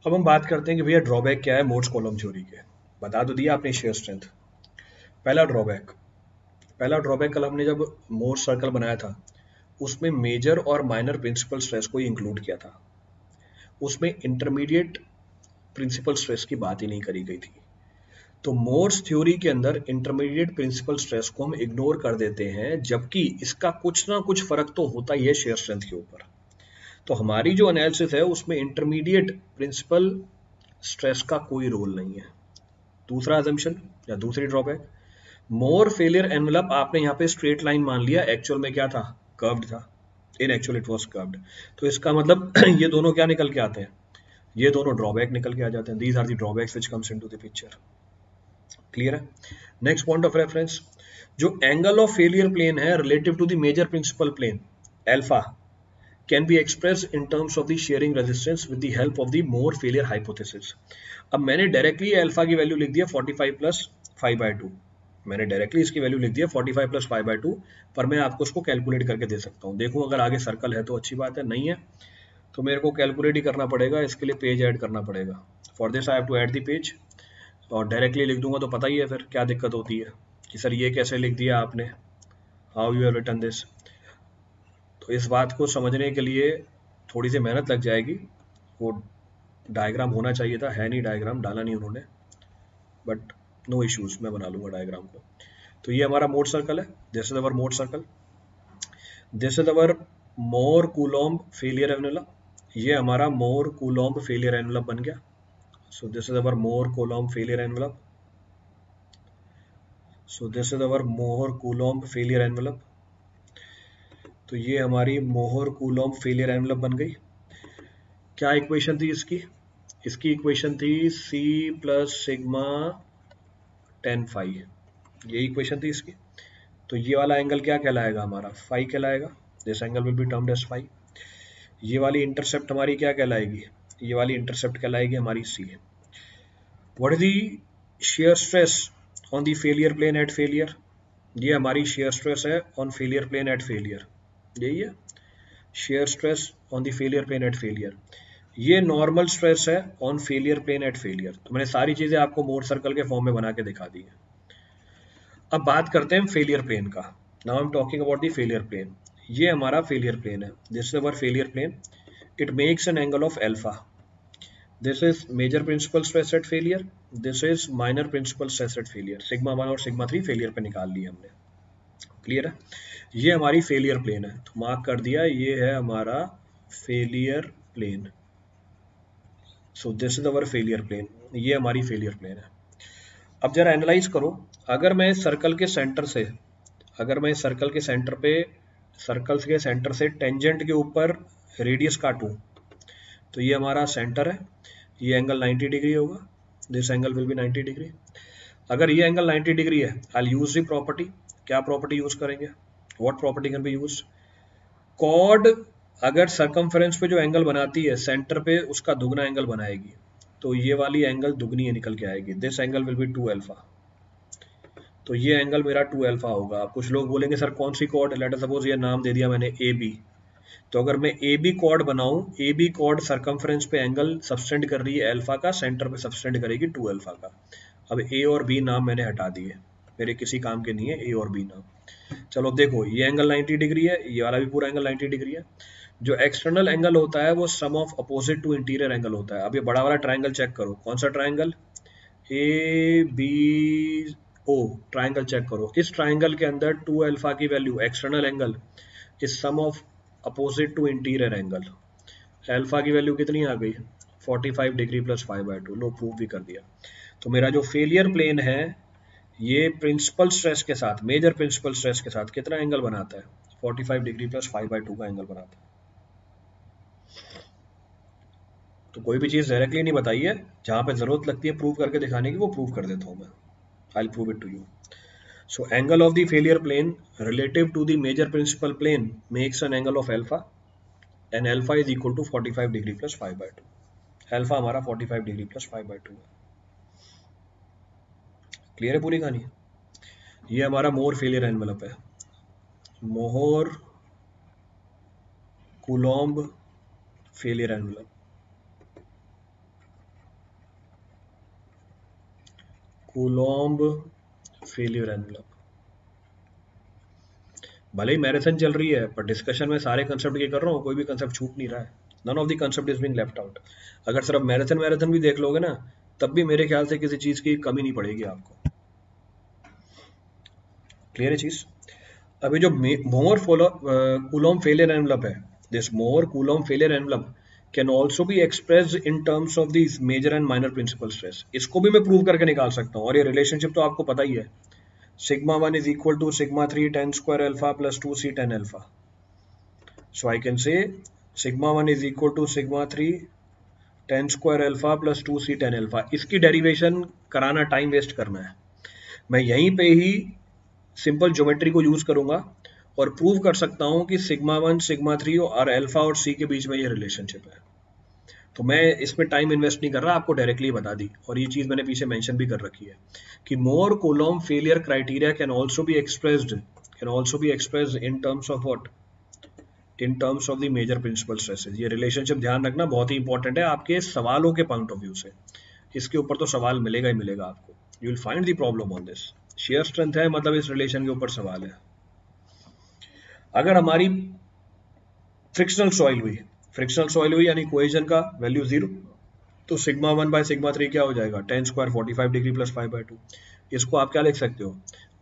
अब हम बात करते हैं कि भैया ड्रॉबैक क्या है मोर्स कॉलम थ्योरी के। बता तो दिया आपने शेयर स्ट्रेंथ। पहला ड्रॉबैक पहला ड्रॉबैक कल हमने जब मोर्स सर्कल बनाया था उसमें मेजर और माइनर प्रिंसिपल स्ट्रेस को ही इंक्लूड किया था। उसमें इंटरमीडिएट प्रिंसिपल स्ट्रेस की बात ही नहीं करी गई थी। तो मोर्स थ्योरी के अंदर इंटरमीडिएट प्रिंसिपल स्ट्रेस को हम इग्नोर कर देते हैं, जबकि इसका कुछ ना कुछ फर्क तो होता ही है शेयर स्ट्रेंथ के ऊपर। तो हमारी जो एनालिसिस है उसमें इंटरमीडिएट प्रिंसिपल स्ट्रेस का कोई रोल नहीं है। दूसरा अजम्पशन या दूसरी ड्रॉबैक, मोर फेलियर एनवेलप आपने यहाँ पे स्ट्रेट लाइन मान लिया, एक्चुअल में क्या था, कर्व्ड था। इन एक्चुअल इट वाज कर्व्ड। तो इसका मतलब ये दोनों क्या निकल के आते हैं, ये दोनों ड्रॉबैक निकल के आ जाते हैं। These are the drawbacks which comes into the picture. Clear है। नेक्स्ट पॉइंट ऑफ रेफरेंस, जो एंगल ऑफ फेलियर प्लेन है relative to the major principal plane alpha can be express in terms of the shearing resistance with the help of the Mohr failure hypothesis. अब मैंने directly alpha की value लिख दिया 45 plus 5/2। मैंने directly इसकी value लिख दिया 45 प्लस 5/2, पर मैं आपको उसको कैलकुलेट करके दे सकता हूँ। देखूँ अगर आगे सर्कल है तो अच्छी बात है, नहीं है तो मेरे को कैलकुलेट ही करना पड़ेगा। इसके लिए पेज ऐड करना पड़ेगा। For this I have to add the page. और डायरेक्टली लिख दूंगा तो पता ही है फिर क्या दिक्कत होती है कि सर ये कैसे लिख दिया आपने, how you have written this. तो इस बात को समझने के लिए थोड़ी सी मेहनत लग जाएगी। वो डायग्राम होना चाहिए था, है नहीं डायग्राम, डाला नहीं उन्होंने, बट नो इश्यूज, मैं बना लूंगा डायग्राम को। तो ये हमारा मोड सर्कल है, this is our mode circle, this is our more Coulomb failure envelope. ये हमारा मोर कूलॉम्ब फेलियर एनवेलप बन गया। सो this is our more Coulomb failure envelope. So this is अवर मोहर कूलॉम्ब फेलियर एनवेलप। तो ये हमारी मोहर कूलॉम्ब फेलियर एनवेलप बन गई। क्या इक्वेशन थी इसकी, इसकी इक्वेशन थी C plus sigma tan phi, ये इक्वेशन थी इसकी। तो ये वाला एंगल क्या कहलाएगा, हमारा फाई कहलाएगा। This angle will be termed as phi. ये वाली इंटरसेप्ट हमारी क्या कहलाएगी, ये वाली इंटरसेप्ट कहलाएगी हमारी C। What is the shear stress on the failure plane at failure, ये हमारी शेयर स्ट्रेस है on failure plane at failure, यही है shear stress on the failure plane at failure. ये नॉर्मल स्ट्रेस है on failure plane at failure. तो मैंने सारी चीजें आपको मोर सर्कल के फॉर्म में बना के दिखा दी है। अब बात करते हैं फेलियर प्लेन का। Now I am talking about the failure plane. ये हमारा फेलियर प्लेन है, this is our failure plane. It makes an angle of alpha. This is major principal stress at failure, this is minor principal stress at failure. Sigma 1 और sigma 3 failure पे निकाल ली हमने। Clear है। ये हमारी failure plane है, तो mark कर दिया, ये है हमारा failure plane. So this is our failure plane, ये हमारी फेलियर प्लेन है। अब जरा एनालाइज करो, अगर मैं सर्कल के सेंटर से, अगर मैं सर्कल के सेंटर पे, सर्कल के सेंटर से टेंजेंट के ऊपर रेडियस काटूं, तो ये हमारा सेंटर है, ये एंगल 90 डिग्री होगा, this angle will be 90 degree. अगर ये एंगल 90 डिग्री है, I will use the property. क्या प्रॉपर्टी यूज करेंगे, what property can be use, chord अगर सरकमफेरेंस पे जो एंगल बनाती है सेंटर पे उसका दुगना एंगल बनाएगी, तो ये वाली एंगल दुगनी है निकल के आएगी, this angle will B 2 alpha. तो ये एंगल मेरा 2 अल्फा होगा। अब कुछ लोग बोलेंगे सर कौन सी कॉर्ड, लेट अस सपोज ये नाम दे दिया मैंने ए बी। तो अगर मैं ए बी कॉर्ड बनाऊं, ए बी कॉर्ड सरकमफेरेंस पे एंगल सबसेंड कर रही है अल्फा का, सेंटर पे सबसेंड करेगी 2 अल्फा का। अब ए और बी नाम मैंने हटा दिए, मेरे किसी काम के नहीं है ए और बी नाम। चलो अब देखो, ये एंगल 90 डिग्री है, ये वाला भी पूरा एंगल 90 डिग्री है। जो एक्सटर्नल एंगल होता है वो sum of opposite to interior angle होता है। अब ये बड़ा वाला ट्राइंगल चेक करो, कौन सा triangle, a b o triangle check करो। इस ट्राइंगल के अंदर 2 अल्फा की value external angle is sum of opposite to interior angle. Alpha की वैल्यू कितनी आ गई, 45 डिग्री प्लस 5/2। लो प्रूव भी कर दिया। तो मेरा जो फेलियर प्लेन है ये प्रिंसिपल स्ट्रेस के साथ, मेजर प्रिंसिपल स्ट्रेस के साथ कितना एंगल बनाता है, 45 डिग्री प्लस 5/2 का एंगल बनाता है। तो कोई भी चीज डायरेक्टली नहीं बताई है, जहां पे जरूरत लगती है प्रूव करके दिखाने की वो प्रूव कर देता हूं मैं। I will prove it to you. So angle of the failure plane relative to the major principal plane makes an angle of alpha, and alpha is equal to 45 degree plus 5/2। Alpha हमारा 45 degree plus 5/2 है। Clear है पूरी कहानी। ये हमारा Mohr failure envelope है, मोहर coulomb failure envelope. Coulomb failure envelope. भले ही मैराथन चल रही है पर डिस्कशन में सारे कंसेप्ट ये कर रहा हूँ, कोई भी कंसेप्ट छूट नहीं रहा है। None of the concept is being left out. अगर सिर्फ मैराथन भी देख लोगे ना, तब भी मेरे ख्याल से किसी चीज की कमी नहीं पड़ेगी आपको। क्लियर है चीज? अभी जो मोर कूलॉम्ब फेलियर एनवलप है, this Mohr Coulomb failure envelope can also be express in terms of this major and minor principal stress. इसको भी मैं प्रूव करके निकाल सकता हूँ, और ये रिलेशनशिप तो आपको पता ही है, sigma 1 is equal to sigma 3 10 square alpha plus 2c 10 alpha. So I can say sigma 1 is equal to sigma 3 10 square alpha plus 2c 10 alpha. इसकी डेरिवेशन कराना टाइम वेस्ट करना है, मैं यहीं पे ही सिंपल ज्योमेट्री को यूज करूंगा और प्रूव कर सकता हूं कि सिग्मा 1 सिग्मा 3 और अल्फा और सी के बीच में ये रिलेशनशिप है। तो मैं इसमें टाइम इन्वेस्ट नहीं कर रहा, आपको डायरेक्टली बता दी, और ये चीज मैंने पीछे मेंशन भी कर रखी है कि Mohr Coulomb failure criteria can also be expressed in terms of what, in terms of the major principal stresses. ये रिलेशनशिप ध्यान रखना बहुत ही इंपॉर्टेंट है आपके सवालों के पॉइंट ऑफ व्यू से, इसके ऊपर तो सवाल मिलेगा ही मिलेगा आपको। You will find the problem on this. Share strength है मतलब इस रिलेशन के ऊपर सवाल है। अगर हमारी फ्रिक्शनल सॉइल हुई यानी कोहेजन का वैल्यू 0, तो सिग्मा 1 बाय सिग्मा 3 क्या हो जाएगा, 10 स्क्वायर 45 डिग्री प्लस 5/2। इसको आप क्या लिख सकते हो,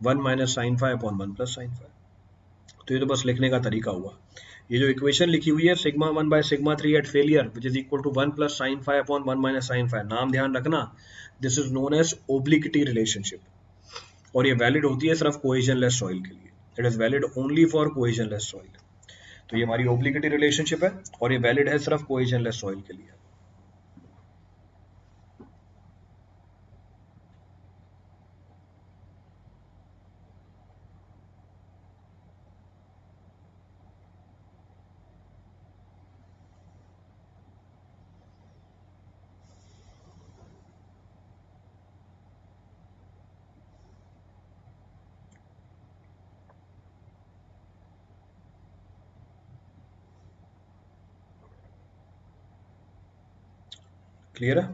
1 minus sine 5 upon 1 plus sine 5। तो ये तो बस लिखने का तरीका हुआ। ये जो इक्वेशन लिखी हुई है sigma 1 by sigma 3 at failure which is equal to 1 plus sine 5 upon 1 minus sine 5, नाम ध्यान रखना, this is known as obliquity relationship, और ये वैलिड होती है सिर्फ कोहेजनलेस सॉइल के लिए। It is valid only for cohesionless soil. तो ये हमारी ओब्लिक्विटी रिलेशनशिप है और ये वैलिड है सिर्फ कोहेजनलेस सॉइल के लिए। क्लियर है?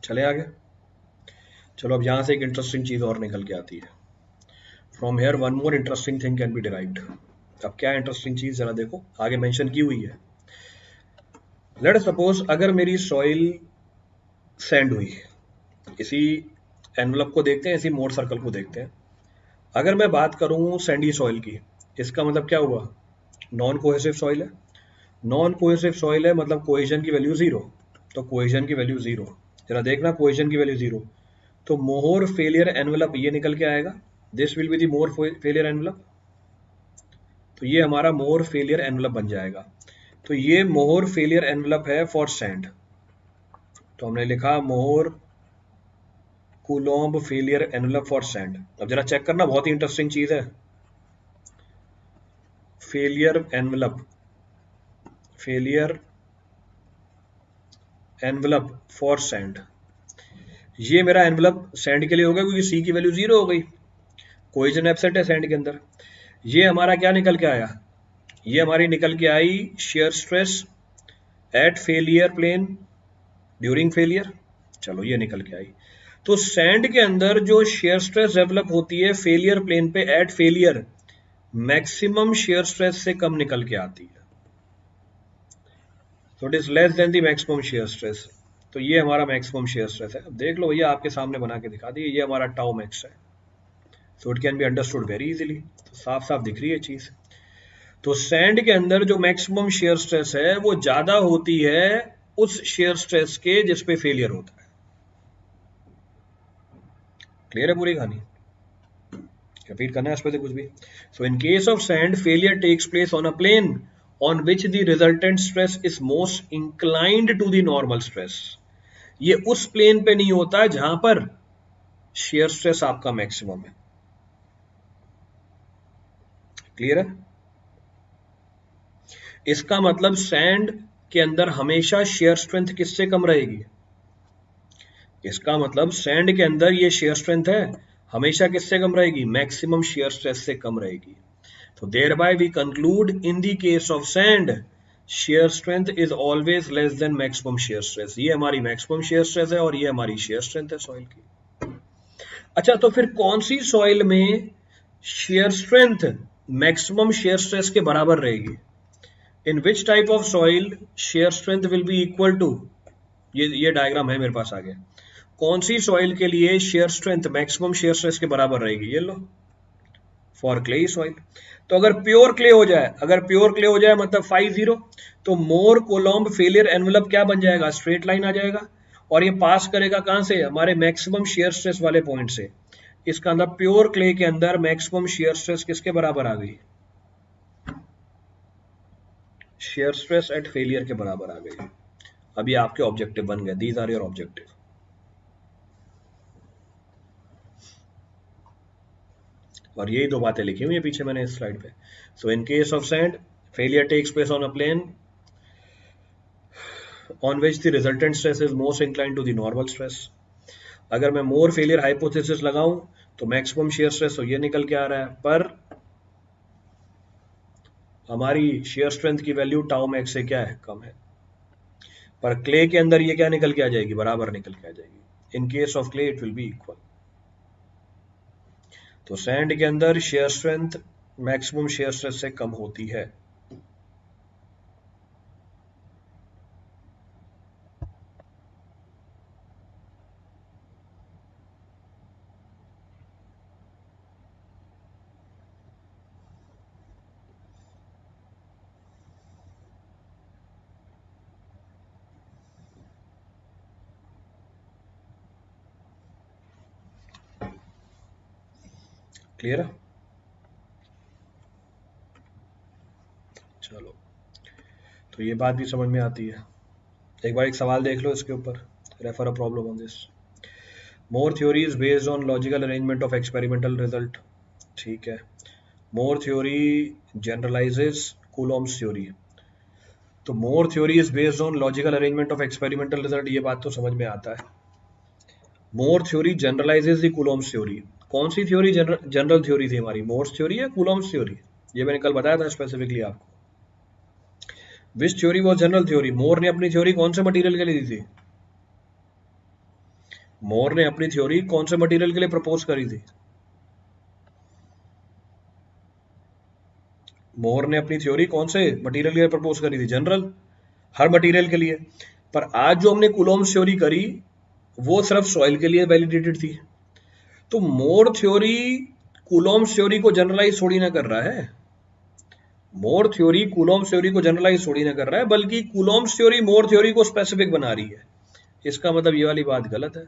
चले आगे। चलो अब यहां से एक इंटरेस्टिंग चीज और निकल के आती है। From here one more interesting thing can be derived. अब क्या इंटरेस्टिंग चीज जरा देखो, आगे मेंशन की हुई है। लेट सपोज अगर मेरी सॉइल सैंड हुई, इसी एनवलप को देखते हैं, इसी मोर सर्कल को देखते हैं। अगर मैं बात करूं सैंडी सॉइल की, इसका मतलब क्या हुआ, नॉन कोहेसिव सॉइल है। नॉन कोहेसिव सॉइल है मतलब कोहेजन की वैल्यू 0, तो कोहेजन की वैल्यू 0, जरा देखना कोहेजन की वैल्यू 0, तो मोर फेलियर एनवलप ये निकल के आएगा, this will be the more failure envelope. तो ये हमारा मोर फेलियर एनवलप बन जाएगा। तो ये मोर फेलियर एनवलप है फॉर सैंड, तो हमने लिखा Mohr Coulomb failure envelope for sand. अब जरा चेक करना, बहुत ही इंटरेस्टिंग चीज है। फेलियर एनवलप फॉर सैंड, ये मेरा एनवलप सैंड के लिए होगा क्योंकि सी की वैल्यू 0 हो गई, कोहेजन एब्सेंट है सैंड के अंदर। ये हमारा क्या निकल के आया, ये हमारी निकल के आई shear stress at failure plane during failure. चलो ये निकल के आई। तो सैंड के अंदर जो शेयर स्ट्रेस डेवलप होती है फेलियर प्लेन पे at failure, maximum shear stress से कम निकल के आती है, तो it is less than the maximum shear stress. तो ये हमारा मैक्सिमम शेयर स्ट्रेस है। अब देख लो भैया, आपके सामने बना के दिखा दिए, ये हमारा टाउ मैक्स है, so it can be understood very easily. तो साफ साफ दिख रही है चीज। तो सैंड के अंदर जो मैक्सिमम शेयर स्ट्रेस है वो ज्यादा होती है उस शेयर स्ट्रेस के जिस पे फेलियर होता है। क्लियर है पूरी कहानी? रिपीट करना है इस पे कुछ भी। So in case of sand failure takes place on a plane on which the resultant stress is most inclined to the normal stress. ये उस प्लेन पे नहीं होता जहां पर शेयर स्ट्रेस आपका मैक्सिमम है। क्लियर है? इसका मतलब सैंड के अंदर हमेशा शेयर स्ट्रेंथ किससे कम रहेगी? इसका मतलब सैंड के अंदर ये शेयर स्ट्रेंथ है, हमेशा किससे कम रहेगी? मैक्सिमम शेयर स्ट्रेस से कम रहेगी। तो thereby we conclude in the case of sand shear strength is always less than maximum shear stress। ये हमारी maximum shear stress है और ये हमारी shear strength है सॉइल की। अच्छा, तो फिर कौन सी सॉइल में shear strength maximum shear stress के बराबर रहेगी? In which type of soil shear strength will be equal to, ये डायग्राम है मेरे पास आगे, कौन सी सॉइल के लिए shear strength maximum shear stress के बराबर रहेगी? ये लो, फॉर क्ले सॉइल। तो अगर प्योर क्ले हो जाए, मतलब 5-0, तो मोर कोलॉम्ब फेलियर एनवेलप क्या बन जाएगा? स्ट्रेट लाइन आ जाएगा और ये पास करेगा कहां से? हमारे मैक्सिमम शेयर स्ट्रेस वाले पॉइंट से। इसका अंदर प्योर क्ले के अंदर मैक्सिमम शेयर स्ट्रेस किसके बराबर आ गई? शेयर स्ट्रेस एट फेलियर के बराबर आ गई। अभी आपके ऑब्जेक्टिव बन गए, दीज आर योर ऑब्जेक्टिव। और यही दो बातें लिखी हुई है पीछे मैंने इस स्लाइड पे। So in case of sand failure takes place on a plane on which the resultant stress is most inclined to the normal stress। अगर मैं मोर फेलियर हाइपोथेसिस लगाऊं तो मैक्सिमम शेयर स्ट्रेस तो ये निकल के आ रहा है, पर हमारी शेयर स्ट्रेंथ की वैल्यू टाउ मैक्स से क्या है? कम है। पर क्ले के अंदर ये क्या निकल के आ जाएगी? बराबर निकल के आ जाएगी। इन case of clay it will be equal. तो सैंड के अंदर shear strength maximum shear stress से कम होती है। क्लियर है? चलो, तो ये बात भी समझ में आती है। एक बार एक सवाल देख लो इसके ऊपर, refer a problem on this. Mohr theory is based on logical arrangement of experimental result. ठीक है, Mohr theory generalizes Coulomb's theory. तो Mohr theory is based on logical arrangement of experimental result, ये बात तो समझ में आता है। Mohr theory generalizes the Coulomb's theory. कौन सी थ्योरी जनरल थ्योरी थी हमारी? मोर्स थ्योरी या कूलॉम्स थ्योरी? ये मैंने कल बताया था स्पेसिफिकली आपको। विच theory was general theory? Mohr ने अपनी थ्योरी कौन से मटेरियल के लिए दी थी? मोर ने अपनी थ्योरी कौन से मटेरियल के लिए प्रपोज करी थी? मोर ने अपनी थ्योरी कौन से मटेरियल के लिए प्रपोज करी थी? जनरल, हर मटेरियल के लिए। पर आज जो हमने कूलॉम्स थ्योरी करी वो सिर्फ सॉइल के लिए वैलिडेटेड थी। तो मोर थ्योरी कूलॉम्स थ्योरी को जनरलाइज थोड़ी ना कर रहा है। मोर थ्योरी कूलॉम्स थ्योरी को जनरलाइज थोड़ी ना कर रहा है, बल्कि कूलॉम्स थ्योरी मोर थ्योरी को स्पेसिफिक बना रही है। इसका मतलब ये वाली बात गलत है।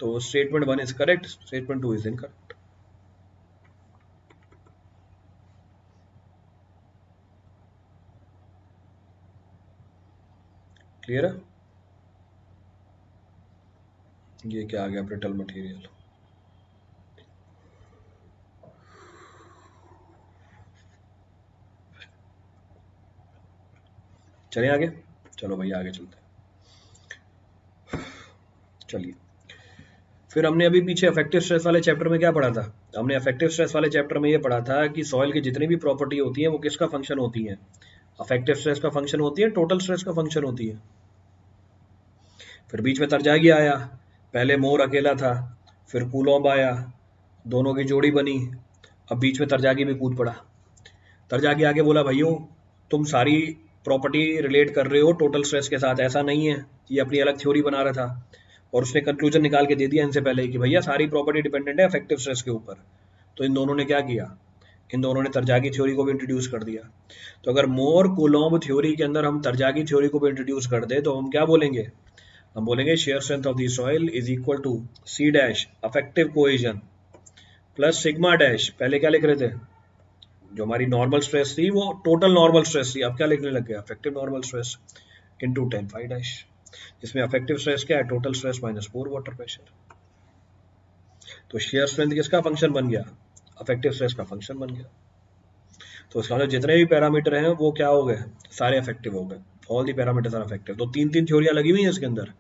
तो statement 1 is correct, statement 2 is incorrect. Clear है? ये क्या आ गया? Brittle material. चलिए आगे, चलो भैया आगे चलते हैं। चलिए, फिर हमने अभी पीछे अफेक्टिव स्ट्रेस वाले चैप्टर में क्या पढ़ा था? हमने अफेक्टिव स्ट्रेस वाले चैप्टर में ये पढ़ा था कि सॉइल की जितनी भी प्रॉपर्टी होती है वो किसका फंक्शन होती है? अफेक्टिव स्ट्रेस का फंक्शन होती है, टोटल स्ट्रेस का फंक्शन होती है। फिर बीच में तरजागी आया, पहले मोर अकेला था, फिर कूलॉम्ब आया, दोनों की जोड़ी बनी, अब बीच में तरजागी भी कूद पड़ा। तरजागी आके बोला भैया तुम सारी प्रॉपर्टी रिलेट कर रहे हो टोटल स्ट्रेस के साथ, ऐसा नहीं है। ये अपनी अलग थ्योरी बना रहा था और उसने कंक्लूजन निकाल के दे दिया इनसे पहले ही कि भैया सारी प्रॉपर्टी डिपेंडेंट है अफेक्टिव स्ट्रेस के ऊपर। तो इन दोनों ने क्या किया? इन दोनों ने तरजागी थ्योरी को भी इंट्रोड्यूस कर दिया। तो अगर मोर कूलॉम्ब थ्योरी के अंदर हम तरजागी थ्योरी को भी इंट्रोड्यूस कर दे तो हम क्या बोलेंगे? हम बोलेंगे shear strength of the soil is equal to c dash effective cohesion plus sigma dash, पहले क्या लिख रहे थे? जो हमारी नॉर्मल स्ट्रेस थी वो टोटल नॉर्मल स्ट्रेस थी, अब क्या लिखने लग गया? Affective normal stress into 10 five dash. इसमें अफेक्टिव स्ट्रेस क्या है? टोटल स्ट्रेस माइनस पोर वाटर प्रेशर। तो शेयर स्ट्रेंथ किसका फंक्शन बन गया? अफेक्टिव स्ट्रेस का फंक्शन बन गया। तो इसका मतलब जितने भी पैरामीटर हैं वो क्या हो गए? सारे अफेक्टिव हो गए। All the parameters are affected. तो तीन तीन थ्योरियां लगी हुई हैं इसके अंदर,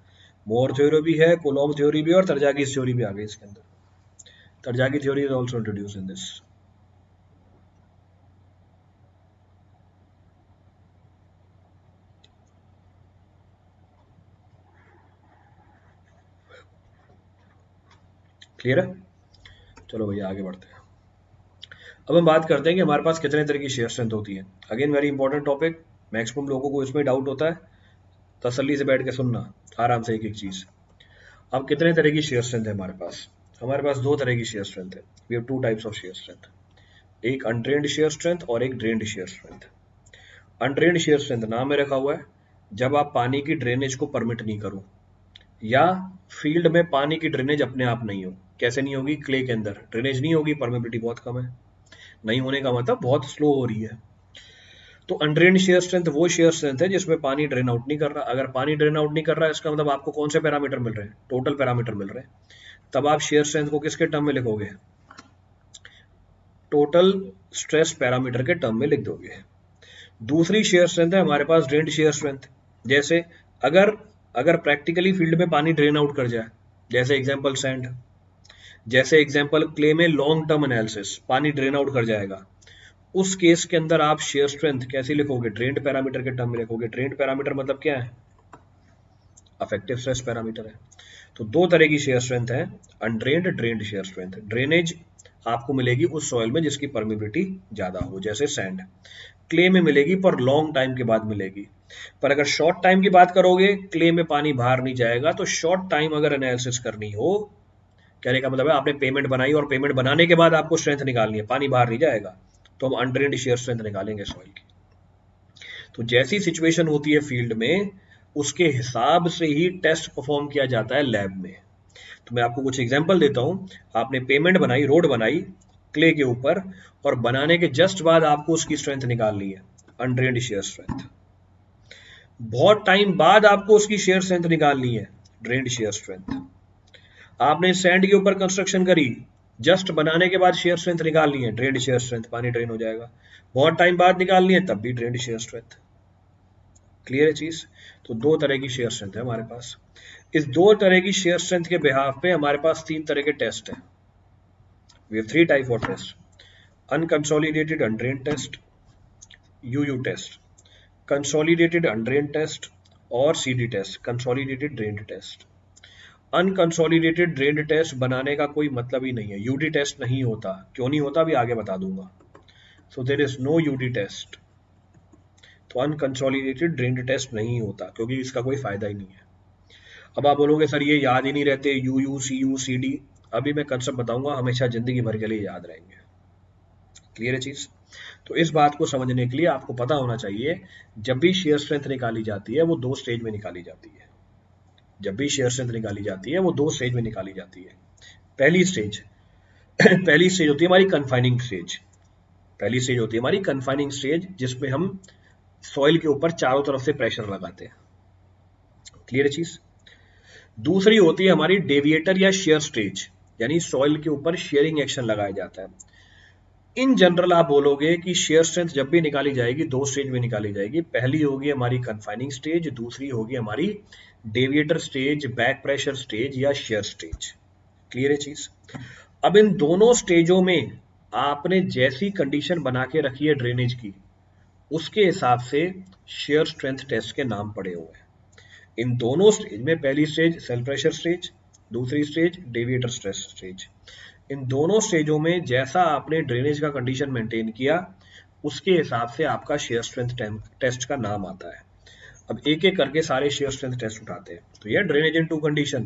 मोर थ्योरी भी है, कूलॉम थ्योरी भी है, और तरजाकी थ्योरी भी आ गई इसके अंदर। Terzaghi theory is also introduce in this. Clear है? चलो भैया आगे बढ़ते हैं। अब हम बात करते हैं कि हमारे पास कितने तरह की शेयर स्ट्रेंथ होती है। Again very important topic, maximum लोगों को इसमें डाउट होता है, तसल्ली से बैठ के सुनना आराम से एक एक चीज। अब कितने तरह की शेयर स्ट्रेंथ है हमारे पास? हमारे पास दो तरह की शेयर स्ट्रेंथ है। We have two types of shear strength, एक अनट्रेन्ड शेयर स्ट्रेंथ और एक drained shear strength. Undrained shear strength नाम में रखा हुआ है, जब आप पानी की ड्रेनेज को परमिट नहीं करो, या फील्ड में पानी की ड्रेनेज अपने आप नहीं हो। कैसे नहीं होगी? क्ले के अंदर ड्रेनेज नहीं होगी, परमेबिलिटी बहुत कम है। नहीं होने का मतलब बहुत स्लो हो रही है। तो अनड्रेन्ड शेयर स्ट्रेंथ वो शेयर स्ट्रेंथ है जिसमें पानी ड्रेन आउट नहीं कर रहा। अगर पानी ड्रेन आउट नहीं कर रहा है, इसका मतलब आपको कौन से पैरामीटर मिल रहे हैं? टोटल पैरामीटर मिल रहे हैं। तब आप शेयर स्ट्रेंथ को किसके टर्म में लिखोगे? टोटल स्ट्रेस पैरामीटर के टर्म में लिख दोगे। दूसरी शेयर स्ट्रेंथ है हमारे पास ड्रेन्ड शेयर स्ट्रेंथ। जैसे अगर अगर प्रैक्टिकली फील्ड में पानी ड्रेन आउट कर जाए, जैसे एग्जांपल सैंड, जैसे एग्जांपल क्ले में लॉन्ग टर्म एनालिसिस, पानी ड्रेन आउट कर जाएगा, उस केस के अंदर आप शेयर स्ट्रेंथ कैसे लिखोगे? ड्रेन्ड पैरामीटर के टर्म में लिखोगे। ड्रेन्ड पैरामीटर मतलब क्या है? अफेक्टिव स्ट्रेस पैरामीटर है। तो दो तरह की शेयर स्ट्रेंथ है, अनड्रेन्ड, ड्रेन्ड शेयर स्ट्रेंथ। ड्रेनेज आपको मिलेगी उस सॉइल में जिसकी परमिबिलिटी ज्यादा हो, जैसे सैंड। क्ले में मिलेगी पर लॉन्ग टाइम के बाद मिलेगी। पर अगर शॉर्ट टाइम की बात करोगे, क्ले में पानी बाहर नहीं जाएगा। तो शॉर्ट टाइम अगर एनालिसिस करनी हो, कहने का मतलब है आपने पेमेंट बनाई और पेमेंट बनाने के बाद आपको स्ट्रेंथ निकालनी है, पानी बाहर नहीं जाएगा, तो हम अनड्रेन्ड शेयर स्ट्रेंथ निकालेंगे सॉइल की। तो जैसी सिचुएशन होती है फील्ड में, उसके हिसाब से ही टेस्ट परफॉर्म किया जाता है लैब में। तो मैं आपको कुछ एग्जांपल देता हूं। आपने पेमेंट बनाई, रोड बनाई क्ले के ऊपर, और बनाने के जस्ट बाद आपको उसकी स्ट्रेंथ निकालनी है, अनड्रेन्ड शेयर स्ट्रेंथ। बहुत टाइम बाद आपको उसकी शेयर स्ट्रेंथ निकालनी है, ड्रेन्ड शेयर स्ट्रेंथ। आपने सैंड के ऊपर कंस्ट्रक्शन करी, जस्ट बनाने के बाद शेयर स्ट्रेंथ निकालनी है, ड्रेन्ड शेयर स्ट्रेंथ, पानी ड्रेन हो जाएगा। बहुत टाइम बाद निकालनी है, तब भी ड्रेन्ड शेयर स्ट्रेंथ। क्लियर है चीज? तो दो तरह की शेयर स्ट्रेंथ है हमारे पास। इस दो तरह की शेयर स्ट्रेंथ के बिहाफ पे हमारे पास तीन तरह के टेस्ट हैं। We have three type of test, unconsolidated undrained test, UU test, consolidated undrained test, और CD test, consolidated drained test. Unconsolidated drained test बनाने का कोई मतलब ही नहीं है, यूडी टेस्ट नहीं होता। क्यों नहीं होता अभी आगे बता दूंगा। So there is no UD test. तो अनकंसोलिडेटेड ड्रेन्ड टेस्ट नहीं होता, क्योंकि इसका कोई फायदा ही नहीं है। अब आप बोलोगे सर ये याद ही नहीं रहते, U U C U C D. अभी मैं कंसेप्ट बताऊंगा, हमेशा जिंदगी भर के लिए याद रहेंगे। क्लियर है चीज? तो इस बात को समझने के लिए आपको पता होना चाहिए, जब भी शेयर स्ट्रेंथ निकाली जाती है वो दो स्टेज में निकाली जाती है। जब भी शेयर स्ट्रेंथ निकाली जाती है वो दो स्टेज में निकाली जाती है। पहली स्टेज पहली स्टेज होती है हमारी कन्फाइनिंग स्टेज। पहली स्टेज होती है हमारी कन्फाइनिंग स्टेज, जिसमें हम सॉइल के ऊपर चारों तरफ से प्रेशर लगाते हैं। क्लियर है चीज? दूसरी होती है हमारी डेविएटर या शेयर स्टेज, यानी सॉइल के ऊपर शेयरिंग एक्शन लगाया जाता है। इन जनरल आप बोलोगे कि शेयर स्ट्रेंथ जब भी निकाली जाएगी दो स्टेज में निकाली जाएगी। पहली होगी हमारी कन्फाइनिंग स्टेज, दूसरी होगी हमारी डेविएटर स्टेज, बैक प्रेशर स्टेज या शेयर स्टेज। क्लियर है चीज? अब इन दोनों स्टेजों में आपने जैसी कंडीशन बना के रखी है ड्रेनेज की, उसके हिसाब से शेयर स्ट्रेंथ टेस्ट के नाम पड़े हुए हैं। इन दोनों स्टेज में, पहली स्टेज सेल प्रेशर स्टेज, दूसरी स्टेज डेविएटर स्ट्रेस स्टेज, इन दोनों स्टेजों में जैसा आपने ड्रेनेज का कंडीशन मेंटेन किया, उसके हिसाब से आपका शेयर स्ट्रेंथ टेस्ट का नाम आता है। अब एक एक करके सारे शेयर स्ट्रेंथ टेस्ट उठाते हैं। तो यह ड्रेनेज इन टू कंडीशन,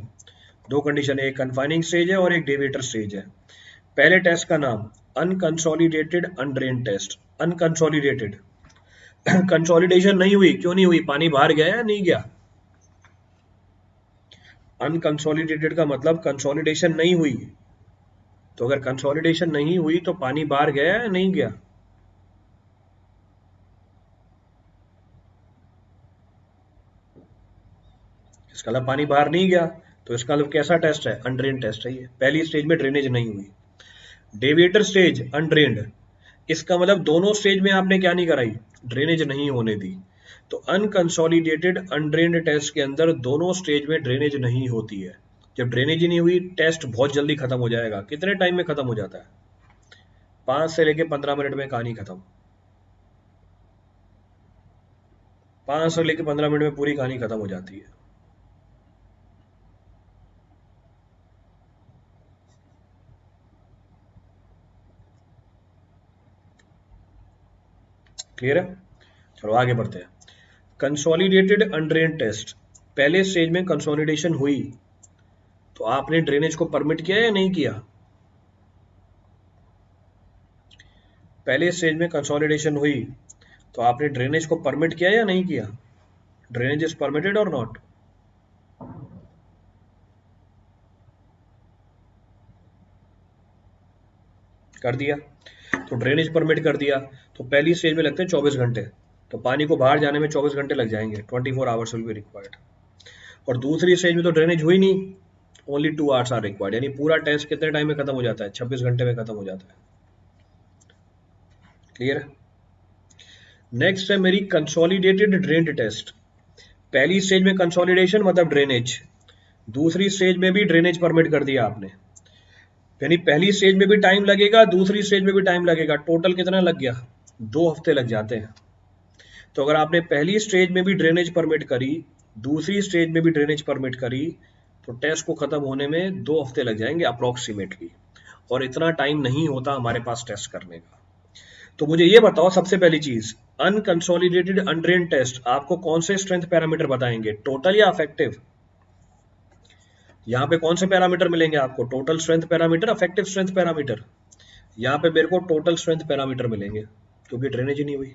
दो कंडीशन, एक कन्फाइनिंग स्टेज है और एक डेविएटर स्टेज है। पहले टेस्ट का नाम unconsolidated undrained test. Unconsolidated, consolidation नहीं हुई, क्यों नहीं हुई? पानी बाहर गया या नहीं गया? अनकंसोलिडेटेड का मतलब कंसोलिडेशन नहीं हुई। तो अगर कंसोलिडेशन नहीं हुई तो पानी बाहर गया या नहीं गया? इसका मतलब पानी बाहर नहीं गया, तो इसका मतलब कैसा टेस्ट है? अनड्रेन टेस्ट है ये। पहली स्टेज में ड्रेनेज नहीं हुई। डेविएटर स्टेज अनड्रेन्ड, इसका मतलब दोनों स्टेज में आपने क्या नहीं कराई? ड्रेनेज नहीं होने दी। तो अनकंसोलिडेटेड अनड्रेन्ड टेस्ट के अंदर दोनों स्टेज में ड्रेनेज नहीं होती है। जब ड्रेनेज ही नहीं हुई, टेस्ट बहुत जल्दी खत्म हो जाएगा। कितने टाइम में खत्म हो जाता है? 5 से लेके 15 मिनट में कहानी खत्म। 5 से लेके 15 मिनट में पूरी कहानी खत्म हो जाती है। क्लियर है? चलो आगे बढ़ते हैं। कंसोलिडेटेड अनड्रेन टेस्ट, पहले स्टेज में कंसोलिडेशन हुई तो आपने ड्रेनेज को परमिट किया या नहीं किया? पहले स्टेज में कंसोलिडेशन हुई तो आपने ड्रेनेज को परमिट किया या नहीं किया? ड्रेनेज इज परमिटेड और नॉट? कर दिया। तो ड्रेनेज परमिट कर दिया तो पहली स्टेज में लगते हैं 24 घंटे, तो पानी को बाहर जाने में 24 घंटे लग जाएंगे, 24 आवर्स विल बी रिक्वायर्ड। और दूसरी स्टेज में तो ड्रेनेज हुई नहीं, ओनली 2 आवर्स आर रिक्वायर्ड, यानी पूरा टेस्ट कितने टाइम में खत्म हो जाता है? 26 घंटे में खत्म हो जाता है। क्लियर है? नेक्स्ट है मेरी कंसोलिडेटेड ड्रेन्ड टेस्ट। पहली स्टेज में कंसोलिडेशन मतलब ड्रेनेज, दूसरी स्टेज में भी ड्रेनेज परमिट कर दिया आपने, यानी पहली स्टेज में भी टाइम लगेगा, दूसरी स्टेज में भी टाइम लगेगा। टोटल कितना लग गया? 2 हफ्ते लग जाते हैं। तो अगर आपने पहली स्टेज में भी ड्रेनेज परमिट करी, दूसरी स्टेज में भी ड्रेनेज परमिट करी, तो टेस्ट को खत्म होने में 2 हफ्ते लग जाएंगे अप्रोक्सीमेटली, और इतना टाइम नहीं होता हमारे पास टेस्ट करने का। तो मुझे ये बताओ, सबसे पहली चीज, अनकंसोलिडेटेड अनड्रेन्ड टेस्ट आपको कौन से स्ट्रेंथ पैरामीटर बताएंगे, टोटल या अफेक्टिव? यहाँ पे कौन से पैरामीटर मिलेंगे आपको? Total strength parameter, affective strength parameter? यहाँ पे मेरे को टोटल स्ट्रेंथ पैरामीटर मिलेंगे, क्योंकि ड्रेनेज ही नहीं हुई।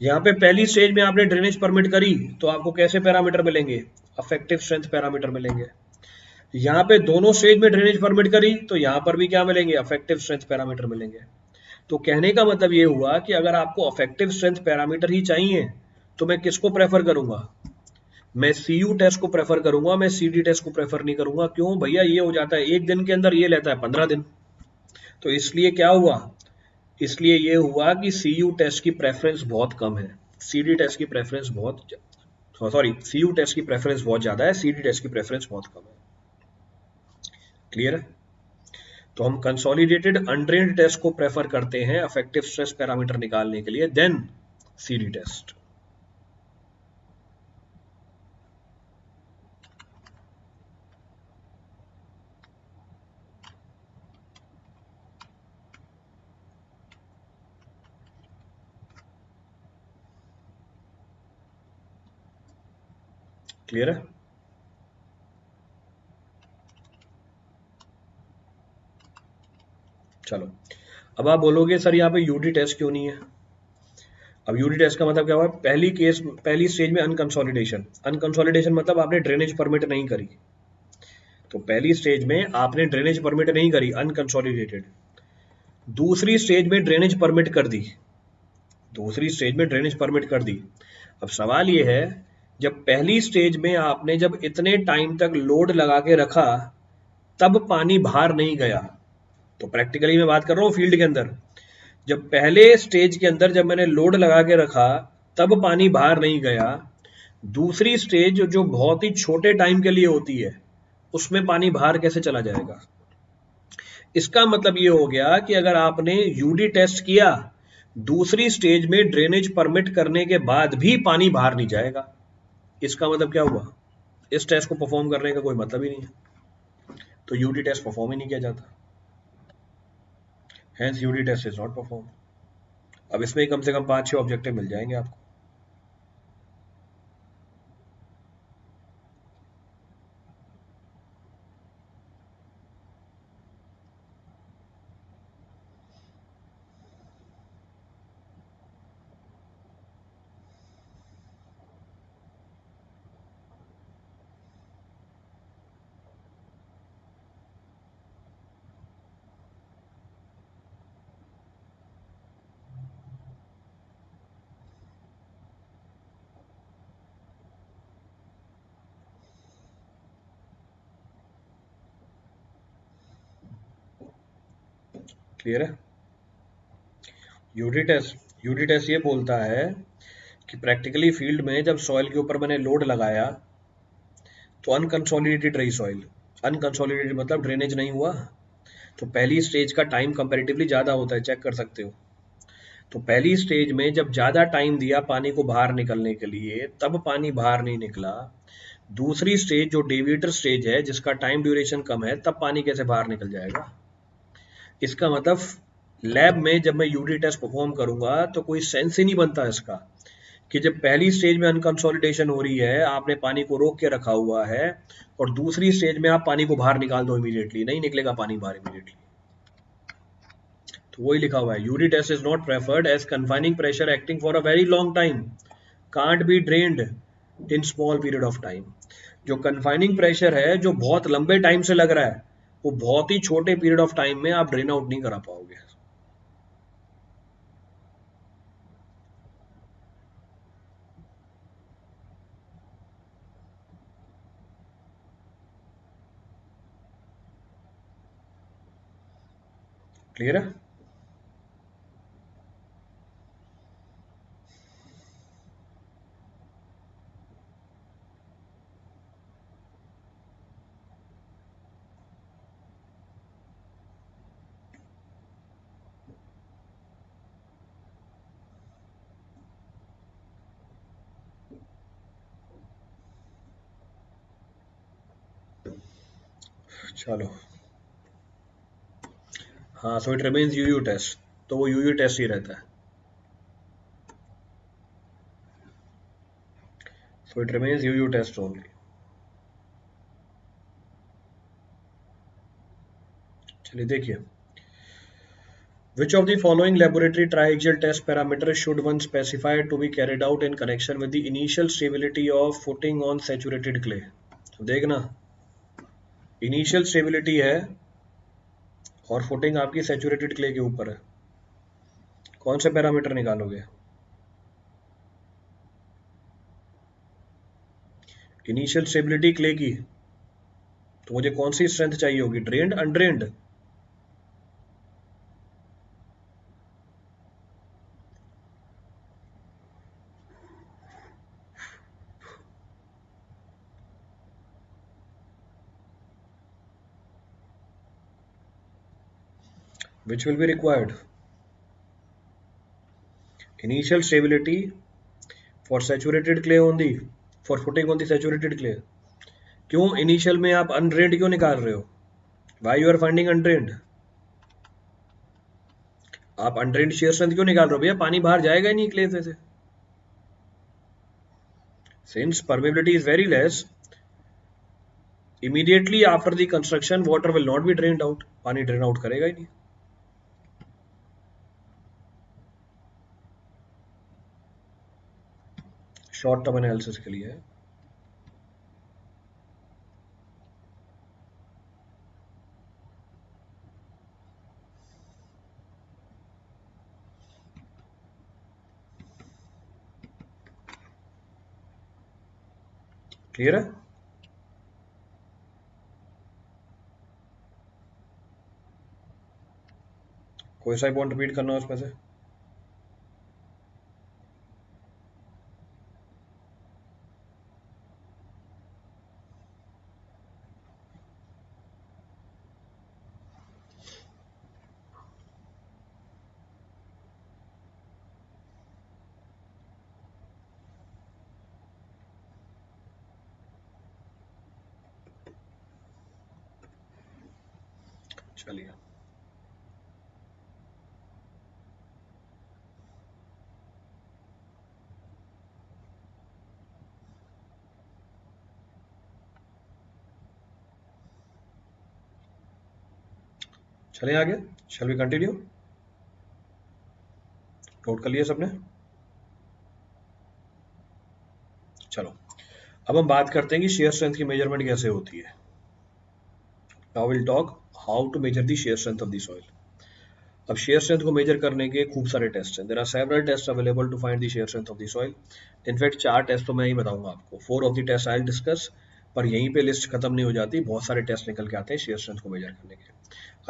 यहाँ पे पहली स्टेज में आपने ड्रेनेज परमिट करी तो आपको कैसे पैरामीटर मिलेंगे? अफेक्टिव स्ट्रेंथ पैरामीटर मिलेंगे। यहाँ पे दोनों स्टेज में ड्रेनेज परमिट करी तो यहाँ पर भी क्या मिलेंगे? अफेक्टिव स्ट्रेंथ पैरामीटर मिलेंगे। तो कहने का मतलब ये हुआ कि अगर आपको अफेक्टिव स्ट्रेंथ पैरामीटर ही चाहिए तो मैं किसको प्रेफर करूंगा? मैं सीयू टेस्ट को प्रेफर करूंगा, मैं सीडी टेस्ट को प्रेफर नहीं करूंगा। क्यों भैया? ये हो जाता है एक दिन के अंदर, ये लेता है 15 दिन। तो इसलिए क्या हुआ? इसलिए ये हुआ कि सीयू टेस्ट की प्रेफरेंस बहुत कम है, सीडी टेस्ट की प्रेफरेंस बहुत, सॉरी, सीयू टेस्ट की प्रेफरेंस बहुत ज्यादा है, सीडी टेस्ट की प्रेफरेंस बहुत कम है। क्लियर है? तो हम कंसोलिडेटेड अनड्रेन्ड टेस्ट को प्रेफर करते हैं अफेक्टिव स्ट्रेस पैरामीटर निकालने के लिए, देन सीडी टेस्ट। क्लियर है? चलो, अब आप बोलोगे सर यहाँ पे यूडी टेस्ट क्यों नहीं है? अब यूडी टेस्ट का मतलब क्या हुआ? पहली स्टेज में अनकंसोलिडेशन, अनकंसोलिडेशन मतलब आपने ड्रेनेज परमिट नहीं करी। तो पहली स्टेज में आपने ड्रेनेज परमिट नहीं करी, अनकंसोलिडेटेड। दूसरी स्टेज में ड्रेनेज परमिट कर दी, दूसरी स्टेज में ड्रेनेज परमिट कर दी। अब सवाल ये है, जब पहली स्टेज में आपने जब इतने टाइम तक लोड लगा के रखा तब पानी बाहर नहीं गया, तो प्रैक्टिकली मैं बात कर रहा हूँ फील्ड के अंदर, जब पहले स्टेज के अंदर जब मैंने लोड लगा के रखा तब पानी बाहर नहीं गया, दूसरी स्टेज जो बहुत ही छोटे टाइम के लिए होती है उसमें पानी बाहर कैसे चला जाएगा? इसका मतलब ये हो गया कि अगर आपने यूडी टेस्ट किया, दूसरी स्टेज में ड्रेनेज परमिट करने के बाद भी पानी बाहर नहीं जाएगा, इसका मतलब क्या हुआ? इस टेस्ट को परफॉर्म करने का कोई मतलब ही नहीं है, तो यूडी टेस्ट परफॉर्म ही नहीं किया जाता, hence UD test is not perform. अब इसमें कम से कम 5-6 ऑब्जेक्टिव मिल जाएंगे आपको। क्लियर है? यूडी टेस्ट ये बोलता है कि प्रैक्टिकली फील्ड में जब सॉइल के ऊपर मैंने लोड लगाया तो अनकंसोलिडेटेड रही सॉइल। अनकंसोलिडेटेड मतलब ड्रेनेज नहीं हुआ। तो पहली स्टेज का टाइम कंपैरेटिवली ज़्यादा होता है, चेक कर सकते हो। तो पहली स्टेज में जब ज़्यादा टाइम दिया पानी को बाहर निकलने के लिए, तब पानी बाहर नहीं निकला। दूसरी स्टेज जो डेविएटर स्टेज है, जिसका टाइम ड्यूरेशन कम है, तब पानी कैसे बाहर निकल जाएगा? इसका मतलब लैब में जब मैं यूडी टेस्ट परफॉर्म करूंगा तो कोई सेंस ही नहीं बनता इसका कि जब पहली स्टेज में अनकंसोलिडेशन हो रही है, आपने पानी को रोक के रखा हुआ है, और दूसरी स्टेज में आप पानी को बाहर निकाल दो इमीडिएटली, नहीं निकलेगा पानी बाहर इमीडिएटली। तो वही लिखा हुआ है, UD test is not preferred as confining pressure acting for a very long time can't be drained in small period of time. जो कन्फाइनिंग प्रेशर है, जो बहुत लंबे टाइम से लग रहा है, वो बहुत ही छोटे पीरियड ऑफ टाइम में आप ड्रेन आउट नहीं करा पाओगे। क्लियर है? चलो, हाँ, so it remains UU test, तो वो यूयू टेस्ट ही रहता है। So it remains UU test only. चलिए देखिए, which of the following laboratory triaxial test parameters should one specify to be carried out in connection with the initial stability of footing on saturated clay? तो देखना, initial stability है और footing आपकी saturated clay के ऊपर है, कौन से पैरामीटर निकालोगे? इनिशियल स्टेबिलिटी क्ले की, तो मुझे कौन सी स्ट्रेंथ चाहिए होगी, drained अनड्रेन्ड? which will be required? Initial stability for saturated clay only, for footing on the saturated clay. क्यों इनिशियल में आप अनड्रेन्ड क्यों निकाल रहे हो? Why you are finding undrained? आप अनड्रेन्ड शेयर स्ट्रेंथ क्यों निकाल रहे हो भैया? पानी बाहर जाएगा ही नहीं क्ले से। Since permeability is very less, immediately after the construction water will not be drained out, पानी ड्रेन आउट करेगा ही नहीं। शॉर्ट टर्म एनालिसिस के लिए है। क्लियर है? कोई सा पॉइंट रिपीट करना है उसमें से? चलिए, चलिए आगे। Shall we continue? नोट कर लिया सबने? चलो, अब हम बात करते हैं कि शेयर स्ट्रेंथ की मेजरमेंट कैसे होती है। Now will talk how to measure the shear strength of the soil. अब शेयर स्ट्रेंथ को मेजर करने के खूब सारे टेस्ट हैं। There are several test available to find the shear strength of the soil. In fact 4 test तो मैं ही बताऊंगा आपको। 4 of the test I will discuss, पर यहीं पे लिस्ट खत्म नहीं हो जाती, बहुत सारे टेस्ट निकल के आते हैं शेयर स्ट्रेंथ को मेजर करने के।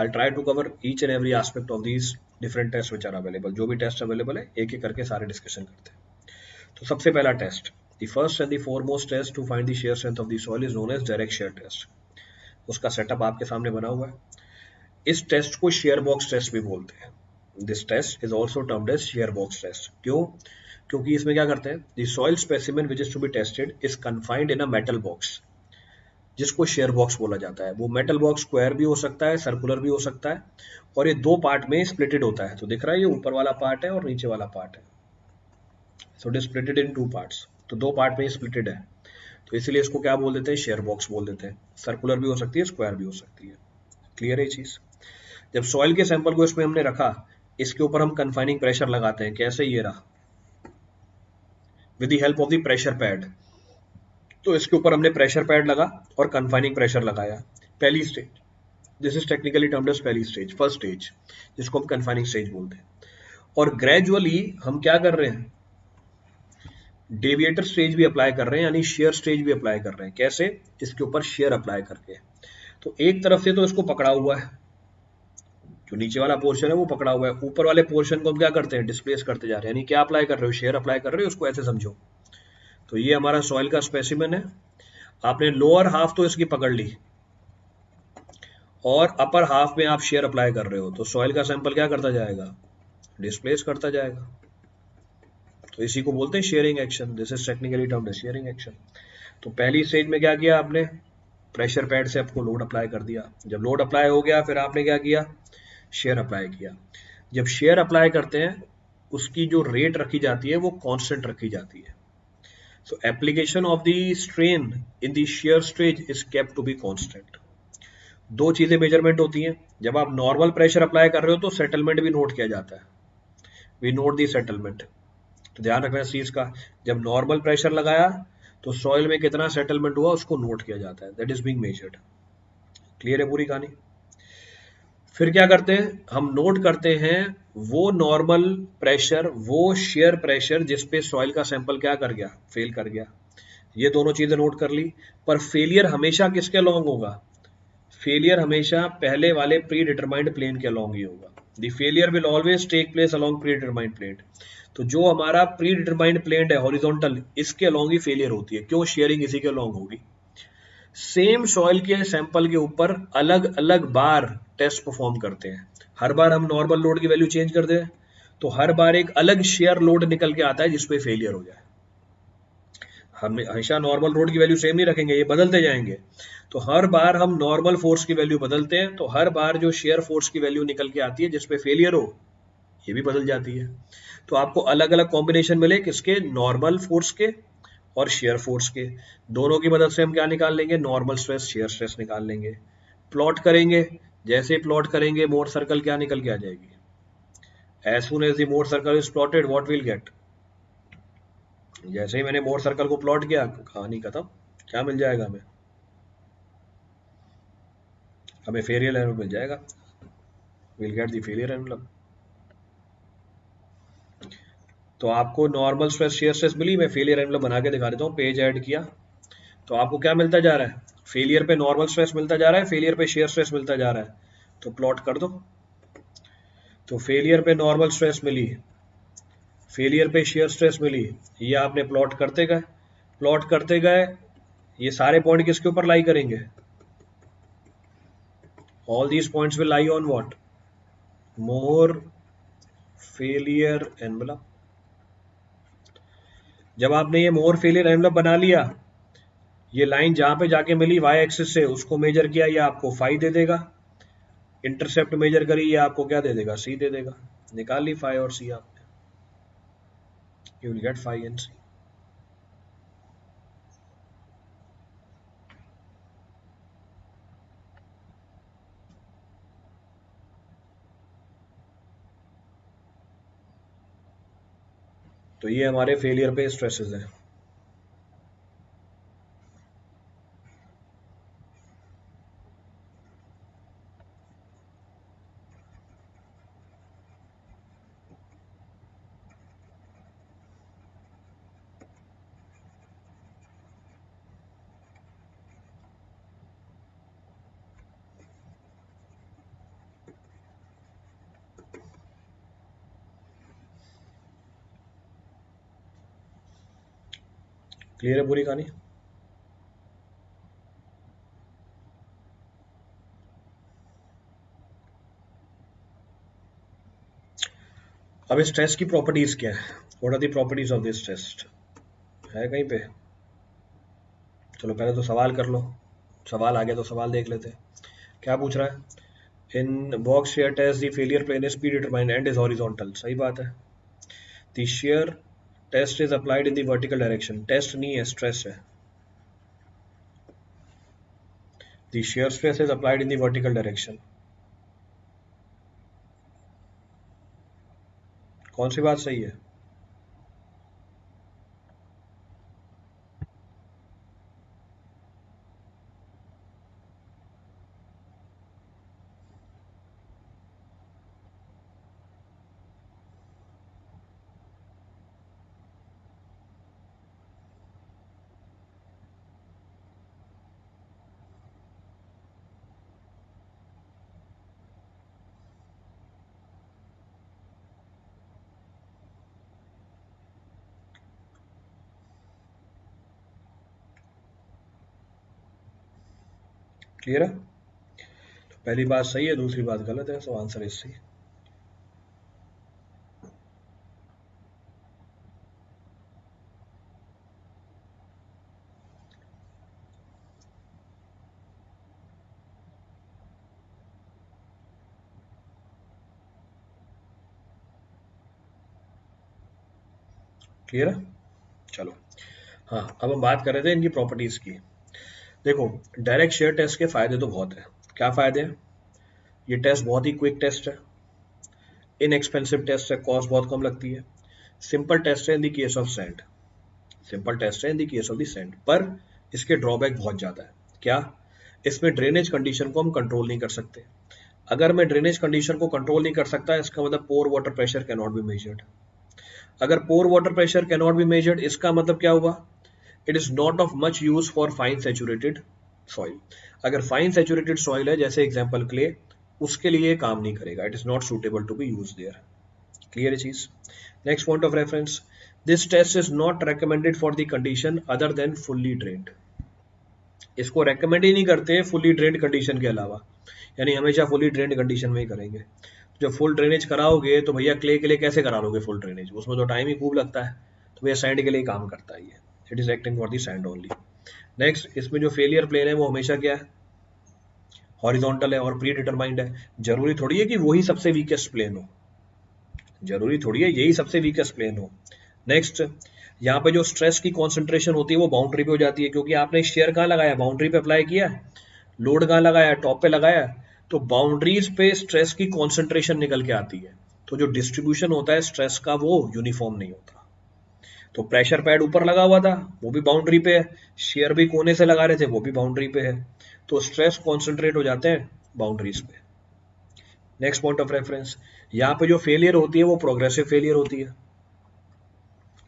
I try to cover each and every aspect of these different test which are available. जो भी टेस्ट अवेलेबल है, एक एक करके सारे डिस्कशन करते हैं। तो सबसे पहला test, the first and the foremost test to find the shear strength of the soil is known as direct shear test. उसका सेटअप आपके सामने बना हुआ है। इस टेस्ट को शेयर बॉक्स टेस्ट भी बोलते हैं। This test is also termed as shear box test. क्यों? क्योंकि इसमें क्या करते हैं, the soil specimen which is to be tested is confined in a metal box, जिसको शेयर बॉक्स बोला जाता है। वो मेटल बॉक्स स्क्वायर भी हो सकता है, सर्कुलर भी हो सकता है, और ये दो पार्ट में स्प्लिटेड होता है। तो दिख रहा है ये ऊपर वाला पार्ट है और नीचे वाला पार्ट है। So it is splitted in two parts, तो दो पार्ट में स्प्लिटेड है, तो इसीलिए इसको क्या बोल देते हैं, शेयर बॉक्स बोल देते हैं। सर्कुलर भी हो सकती है, स्क्वायर भी हो सकती है। क्लियर है ये चीज? जब सॉइल के सैंपल को इसमें हमने रखा, इसके ऊपर हम कन्फाइनिंग प्रेशर लगाते हैं। कैसे? ये रहा, with the help of the pressure pad. तो इसके ऊपर हमने प्रेशर पैड लगा और कन्फाइनिंग प्रेशर लगाया। पहली stage, this is technically termed as पहली स्टेज, फर्स्ट स्टेज, जिसको हम कन्फाइनिंग स्टेज बोलते हैं। और ग्रेजुअली हम क्या कर रहे हैं, डेविएटर स्टेज भी अप्लाई कर रहे हैं, यानी शेयर स्टेज भी अप्लाई कर रहे हैं। कैसे? इसके ऊपर शेयर अप्लाई करके। तो एक तरफ से तो इसको पकड़ा हुआ है, जो नीचे वाला पोर्शन है वो पकड़ा हुआ है, ऊपर वाले पोर्शन को हम क्या करते हैं, डिस्प्लेस करते जा रहे हैं। यानी क्या अप्लाई कर रहे हो, शेयर अप्लाई कर रहे हो, उसको ऐसे समझो। तो ये हमारा सॉइल का स्पेसिमेन है। आपने लोअर हाफ तो इसकी पकड़ ली और अपर हाफ में आप शेयर अप्लाई कर रहे हो, तो सॉइल का सैंपल क्या करता जाएगा, डिस्प्लेस करता जाएगा। तो इसी को बोलते हैं shearing action. This is technically termed as shearing action. तो पहली स्टेज में क्या किया आपने, प्रेशर पैड से आपको लोड अप्लाई कर दिया। जब लोड अप्लाई हो गया, फिर आपने क्या किया, शेयर अप्लाई किया। जब शेयर अप्लाई करते हैं, उसकी जो रेट रखी जाती है वो कांस्टेंट रखी जाती है। So application of the strain in the shear stage is kept to be constant. दो चीजें मेजरमेंट होती हैं। जब आप नॉर्मल प्रेशर अप्लाई कर रहे हो तो सेटलमेंट भी नोट किया जाता है, वी नोट दी सेटलमेंट। तो ध्यान रखना इस चीज का, जब नॉर्मल प्रेशर लगाया तो सॉइल में कितना सेटलमेंट हुआ उसको नोट किया जाता है, that is being measured. Clear है पूरी कहानी? फिर क्या करते हैं, हम नोट करते हैं वो नॉर्मल प्रेशर, वो शेयर प्रेशर जिस पे सॉइल का सैंपल क्या कर गया, फेल कर गया। ये दोनों चीजें नोट कर ली। पर फेलियर हमेशा किसके अलोंग होगा, फेलियर हमेशा पहले वाले प्री डिटरमाइंड प्लेन के अलोंग ही होगा। The failure will always take place along predetermined plane. तो जो हमारा प्री डिटरमाइंड प्लेन है हॉरिजॉन्टल, इसके अलोंग ही फेलियर होती है। क्यों? शेयरिंग इसी के अलोंग होगी। सेम सॉइल के सैंपल के ऊपर अलग अलग बार टेस्ट परफॉर्म करते हैं। हर बार हम नॉर्मल लोड की वैल्यू चेंज कर दें तो हर बार एक अलग शेयर लोड निकल के आता है जिसपे फेलियर हो जाए। हम हमेशा नॉर्मल लोड की वैल्यू सेम नहीं रखेंगे, ये बदलते जाएंगे। तो हर बार हम नॉर्मल फोर्स की वैल्यू बदलते हैं, तो हर बार जो शेयर फोर्स की वैल्यू निकल के आती है जिसपे फेलियर हो, ये भी बदल जाती है। तो आपको अलग अलग कॉम्बिनेशन मिले किसके, नॉर्मल फोर्स के और शेयर फोर्स के। दोनों की मदद से हम क्या निकाल लेंगे, नॉर्मल स्ट्रेस शेयर स्ट्रेस निकाल लेंगे। प्लॉट करेंगे, जैसे प्लॉट करेंगे मोर सर्कल क्या निकल के आ जाएगी। As soon as the more circle is plotted what will get, जैसे ही मैंने मोर सर्कल को प्लॉट किया, कहानी खत्म। क्या मिल जाएगा हमें, हमें फेलियर एनवलप मिल जाएगा, will get the failure envelope. तो आपको नॉर्मल स्ट्रेस शेयर स्ट्रेस मिली, मैं फेलियर एनवलप बना के दिखा देता हूँ। पेज ऐड किया तो आपको क्या मिलता जा रहा है, फेलियर पे नॉर्मल स्ट्रेस मिलता जा रहा है, फेलियर पे शेयर स्ट्रेस मिलता जा रहा है। तो प्लॉट कर दो। तो फेलियर पे नॉर्मल स्ट्रेस मिली, फेलियर पे शेयर स्ट्रेस मिली, ये आपने प्लॉट करते गए, प्लॉट करते गए। ये सारे पॉइंट किसके ऊपर लाई करेंगे, all these points will lie on what, more failure envelope. जब आपने ये मोर फेलियर एनवलप बना लिया, ये लाइन जहां पे जाके मिली वाई एक्सिस से, उसको मेजर किया, ये आपको फाई दे देगा। इंटरसेप्ट मेजर करी, ये आपको क्या दे देगा, सी दे देगा। निकाल ली फाई और सी आपने, you will get phi and c. तो ये हमारे फेलियर पे स्ट्रेसेस हैं। क्लियर है पूरी कहानी? अब इस टेस्ट की प्रॉपर्टीज क्या है? What are the properties of this test? है कहीं पे? चलो पहले तो सवाल कर लो, सवाल आ गया तो सवाल देख लेते हैं क्या पूछ रहा है। In box shear test the failure plane is predetermined and is horizontal, सही बात है। The shear test is applied in the vertical direction, test नहीं है स्ट्रेस है। The shear stress is applied in the vertical direction, कौन सी बात सही है? क्लियर है? तो पहली बात सही है, दूसरी बात गलत है, so answer is C. Clear है? चलो, हाँ अब हम बात कर रहे थे इनकी प्रॉपर्टीज की। देखो, डायरेक्ट शेयर टेस्ट के फायदे तो बहुत है। क्या फायदे हैं? ये टेस्ट बहुत ही क्विक टेस्ट है, इनएक्सपेंसिव टेस्ट है, कॉस्ट बहुत कम लगती है, सिंपल टेस्ट है in the case of sand, simple test है in the case of the sand. पर इसके ड्रॉबैक बहुत ज़्यादा है। क्या? इसमें ड्रेनेज कंडीशन को हम कंट्रोल नहीं कर सकते। अगर मैं ड्रेनेज कंडीशन को कंट्रोल नहीं कर सकता, इसका मतलब pore water pressure can not be measured. अगर pore water pressure can not be measured, इसका मतलब क्या हुआ? It is not of much use for fine saturated soil. अगर फाइन सेचुरेटेड सॉइल है, जैसे एग्जांपल क्ले, उसके लिए ये काम नहीं करेगा, it is not suitable to be use there. Clear है चीज? Next point of reference, this test is not recommended for the condition other than fully drained. इसको रेकमेंड ही नहीं करते फुल्ली ड्रेन्ड कंडीशन के अलावा, यानी हमेशा फुल्ली ड्रेन्ड कंडीशन में ही करेंगे। जब फुल ड्रेनेज कराओगे तो भैया क्ले के लिए कैसे करा लोगे फुल ड्रेनेज? उसमें तो टाइम ही खूब लगता है। तो भैया सैंड के लिए काम करता है ये, it is acting for the sand only. Next, इसमें जो फेलियर प्लेन है वो हमेशा क्या है? हॉरिजॉन्टल है और प्री डिटरमाइंड है। जरूरी थोड़ी है कि वही सबसे वीकेस्ट प्लेन हो, जरूरी थोड़ी है यही सबसे वीकेस्ट प्लेन हो। नेक्स्ट, यहाँ पे जो स्ट्रेस की कॉन्सेंट्रेशन होती है वो बाउंड्री पे हो जाती है, क्योंकि आपने शेयर कहाँ लगाया? बाउंड्री पे अप्लाई किया। लोड कहाँ लगाया? टॉप पे लगाया। तो बाउंड्रीज पे स्ट्रेस की कॉन्सेंट्रेशन निकल के आती है, तो जो डिस्ट्रीब्यूशन होता है स्ट्रेस का वो यूनिफॉर्म नहीं होता। तो प्रेशर पैड ऊपर लगा हुआ था, वो भी बाउंड्री पे है, शेयर भी कोने से लगा रहे थे, वो भी बाउंड्री पे है। तो स्ट्रेस कॉन्सेंट्रेट हो जाते हैं बाउंड्रीज पे। नेक्स्ट पॉइंट ऑफ रेफरेंस, यहाँ पे जो फेलियर होती है वो प्रोग्रेसिव फेलियर होती है।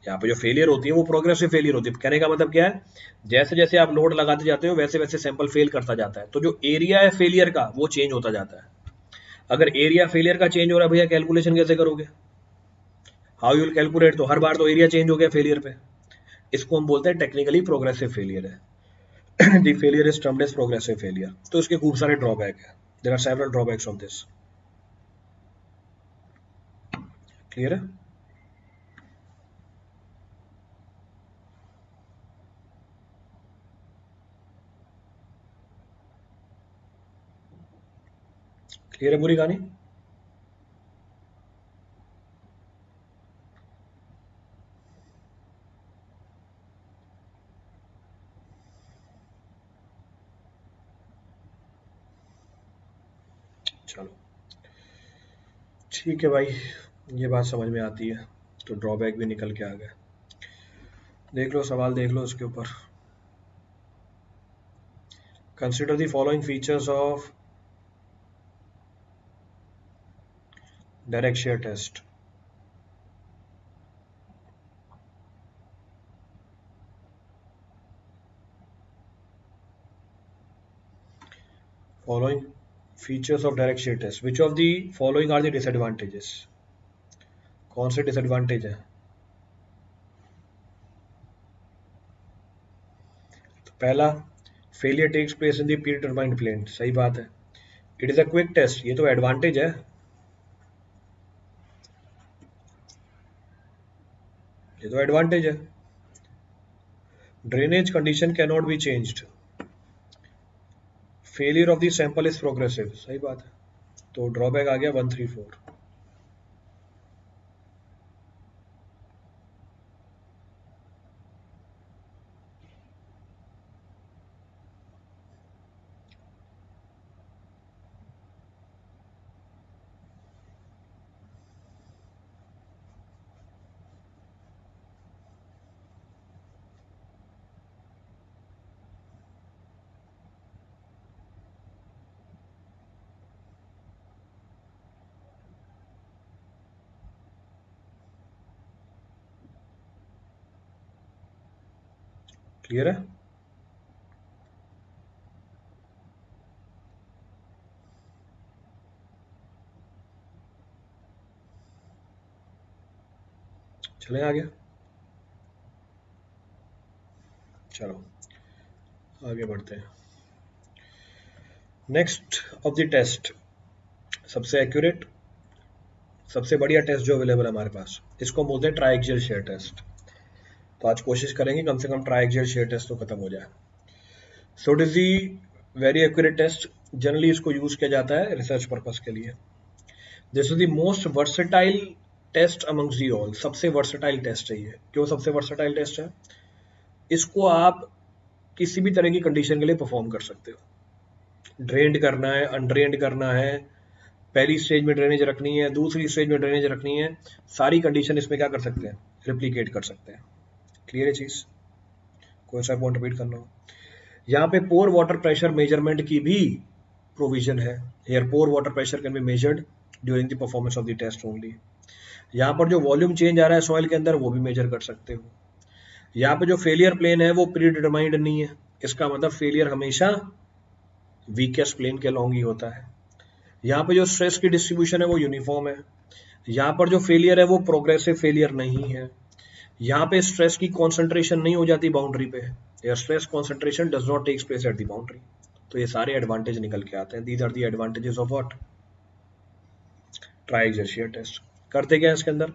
यहाँ पे जो फेलियर होती है वो प्रोग्रेसिव फेलियर होती है। कहने का मतलब क्या है? जैसे जैसे आप लोड लगाते जाते हो वैसे वैसे सैंपल फेल करता जाता है, तो जो एरिया है फेलियर का वो चेंज होता जाता है। अगर एरिया फेलियर का चेंज हो रहा है, भैया कैलकुलेशन कैसे करोगे? How you will calculate? तो हर बार तो एरिया चेंज हो गया फेलियर पे। इसको हम बोलते हैं टेक्निकली प्रोग्रेसिव फेलियर है। The failure is termed as progressive failure. तो इसके खूब सारे ड्रॉबैक है, there are several drawbacks of this. Clear है? क्लियर है पूरी कहानी? चलो ठीक है भाई, ये बात समझ में आती है, तो ड्रॉबैक भी निकल के आ गया। देख लो सवाल, देख लो इसके ऊपर। Consider the following features of direct shear test. Following features of direct shear test, which of the following are the disadvantages? कौन से डिसएडवांटेज है? पहला, failure takes place in the predetermined plane, सही बात है। It is a quick test, ये तो advantage है, ये तो एडवांटेज है। Drainage condition can not be changed, failure of the sample is progressive, सही बात है। तो ड्रॉबैक आ गया 134। क्लियर है? चले आगे, चलो आगे बढ़ते हैं। नेक्स्ट ऑफ द टेस्ट, सबसे एक्यूरेट, सबसे बढ़िया टेस्ट जो अवेलेबल है हमारे पास, इसको बोलते हैं ट्राइएक्सियल शेयर टेस्ट। तो आज कोशिश करेंगे कम से कम ट्राइएक्सियल शेयर टेस्ट तो खत्म हो जाए। So it is the very accurate test, generally इसको यूज किया जाता है रिसर्च पर्पस के लिए। This is the most versatile test amongst the all, सबसे वर्सेटाइल टेस्ट है ये। क्यों सबसे वर्सेटाइल टेस्ट है? इसको आप किसी भी तरह की कंडीशन के लिए परफॉर्म कर सकते हो। ड्रेन्ड करना है, अनड्रेन्ड करना है, पहली स्टेज में ड्रेनेज रखनी है, दूसरी स्टेज में ड्रेनेज रखनी है, सारी कंडीशन इसमें क्या कर सकते हैं, रिप्लीकेट कर सकते हैं। क्लियर है चीज? कोई सा पॉइंट रिपीट करना हो, यहाँ पे पोर वाटर प्रेशर मेजरमेंट की भी प्रोविजन है। Here pore water pressure can be measured during the performance of the test only. यहाँ पर जो वॉल्यूम चेंज आ रहा है सॉइल के अंदर वो भी मेजर कर सकते हो। यहाँ पे जो फेलियर प्लेन है वो प्री डिटरमाइंड नहीं है, इसका मतलब फेलियर हमेशा वीकेस्ट प्लेन के अलॉन्ग ही होता है। यहाँ पे जो स्ट्रेस की डिस्ट्रीब्यूशन है वो यूनिफॉर्म है। यहाँ पर जो फेलियर है वो प्रोग्रेसिव फेलियर नहीं है। यहाँ पे स्ट्रेस की कॉन्सेंट्रेशन नहीं हो जाती बाउंड्री पे, या stress concentration does not takes place at the boundary. तो ये सारे एडवांटेज निकल के आते हैं। These are the advantages of what, triaxial shear test. करते क्या है इसके अंदर,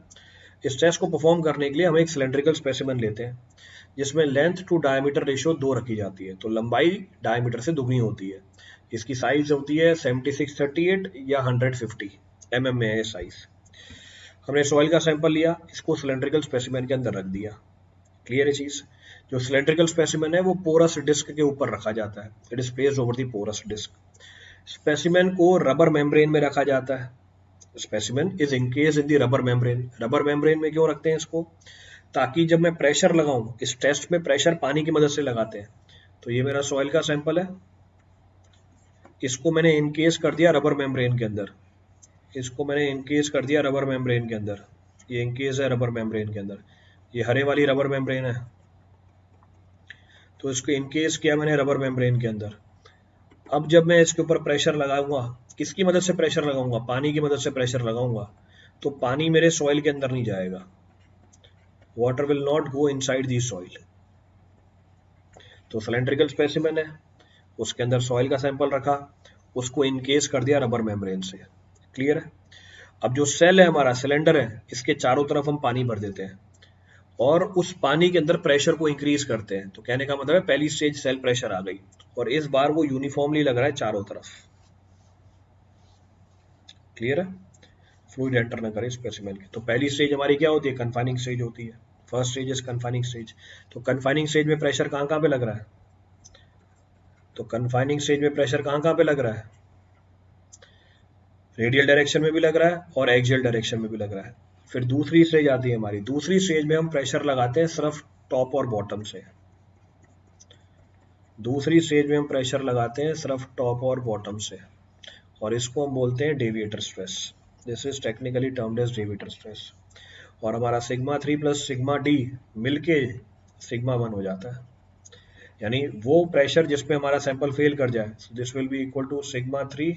इस टेस्ट को परफॉर्म करने के लिए हम एक सिलेंड्रिकल स्पेसिमेन लेते हैं जिसमें लेंथ टू डायमीटर रेशियो 2 रखी जाती है। तो लंबाई डायमीटर से दुगनी होती है। इसकी साइज होती है 7638 या 150 mm में है साइज। हमने सॉइल का सैंपल लिया, इसको सिलेंड्रिकल स्पेसिमेन के अंदर रख दिया। क्लियर है चीज? जो सिलेंड्रिकल स्पेसिमेन है वो पोरस डिस्क के ऊपर रखा जाता है, it is placed over the porous disc. Specimen को रबर मेम्ब्रेन में रखा जाता है। Specimen is encased in the rubber membrane. Rubber membrane में क्यों रखते हैं इसको? ताकि जब मैं प्रेशर लगाऊं, इस टेस्ट में प्रेशर पानी की मदद से लगाते हैं। तो ये मेरा सॉइल का सैंपल है, इसको मैंने इनकेस कर दिया रबर मेम्ब्रेन के अंदर, इसको मैंने इनकेस कर दिया रबर मेम्ब्रेन के अंदर। ये इनकेस है रबर मेम्ब्रेन के अंदर, ये हरे वाली रबर मेम्ब्रेन है, तो इसको इनकेस किया मैंने रबर मेम्ब्रेन के अंदर। अब जब मैं इसके ऊपर प्रेशर लगाऊंगा, किसकी मदद से प्रेशर लगाऊंगा? पानी की मदद से प्रेशर लगाऊंगा, तो पानी मेरे सॉइल के अंदर नहीं जाएगा, water will not go inside the soil. तो सिलेंड्रिकल स्पेसिमेन है, उसके अंदर सॉइल का सैंपल रखा, उसको इनकेस कर दिया रबर मेम्ब्रेन से। क्लियर है? अब जो सेल है हमारा, सिलेंडर है, इसके चारों तरफ हम पानी भर देते हैं और उस पानी के अंदर प्रेशर को इंक्रीज करते हैं। तो कहने का मतलब है पहली स्टेज सेल प्रेशर आ गई और इस बार वो यूनिफॉर्मली लग रहा है चारों तरफ। क्लियर है? फ्लूइड एंटर ना करे स्पेसिमेन के। तो पहली स्टेज हमारी क्या होती है? कन्फाइनिंग स्टेज होती है। First stage is confining stage. तो कन्फाइनिंग स्टेज में प्रेशर कहाँ कहाँ पे लग रहा है? तो कन्फाइनिंग स्टेज में प्रेशर कहाँ कहाँ पे लग रहा है? रेडियल डायरेक्शन में भी लग रहा है और एक्सियल डायरेक्शन में भी लग रहा है। फिर दूसरी स्टेज आती है हमारी, दूसरी स्टेज में हम प्रेशर लगाते हैं सिर्फ टॉप और बॉटम से। दूसरी स्टेज में हम प्रेशर लगाते हैं सिर्फ टॉप और बॉटम से, और इसको हम बोलते हैं deviator stress. This is technically termed as deviator stress. और हमारा सिग्मा 3 प्लस सिग्मा डी मिलके सिग्मा 1 हो जाता है, यानी वो प्रेशर जिसमें हमारा सैंपल फेल कर जाए, this will be equal to sigma 3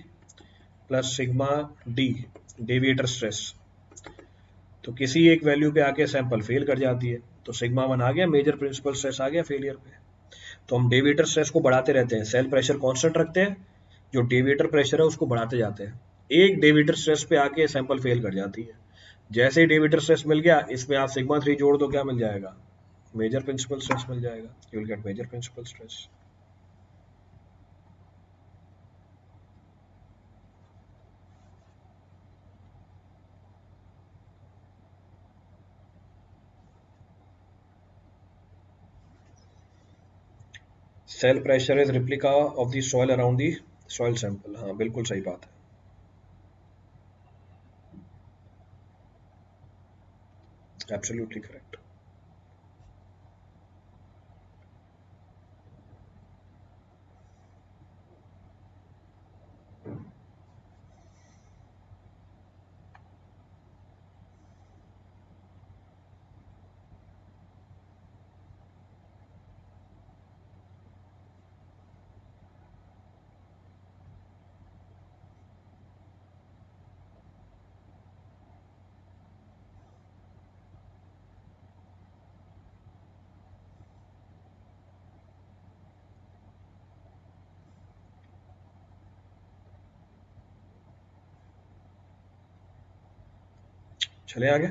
plus sigma D deviator stress. तो किसी एक वैल्यू पे आके सैंपल फेल कर जाती है, तो सिग्मा 1 आ गया, मेजर प्रिंसिपल स्ट्रेस आ गया फेलियर पे। तो हम डेविएटर स्ट्रेस को बढ़ाते रहते हैं, सेल प्रेशर कांस्टेंट रखते हैं, जो डेविएटर प्रेशर है उसको बढ़ाते जाते हैं। एक डेविएटर स्ट्रेस पे आके सैंपल फेल कर जाती है। जैसे ही डेविएटर स्ट्रेस मिल गया, इसमें आप सिग्मा 3 जोड़ दो, क्या मिल जाएगा? मेजर प्रिंसिपल स्ट्रेस मिल जाएगा। You will get major principal stress. Cell pressure is replica of the soil around the soil sample. हाँ बिल्कुल सही बात है। Absolutely correct. चले आगे।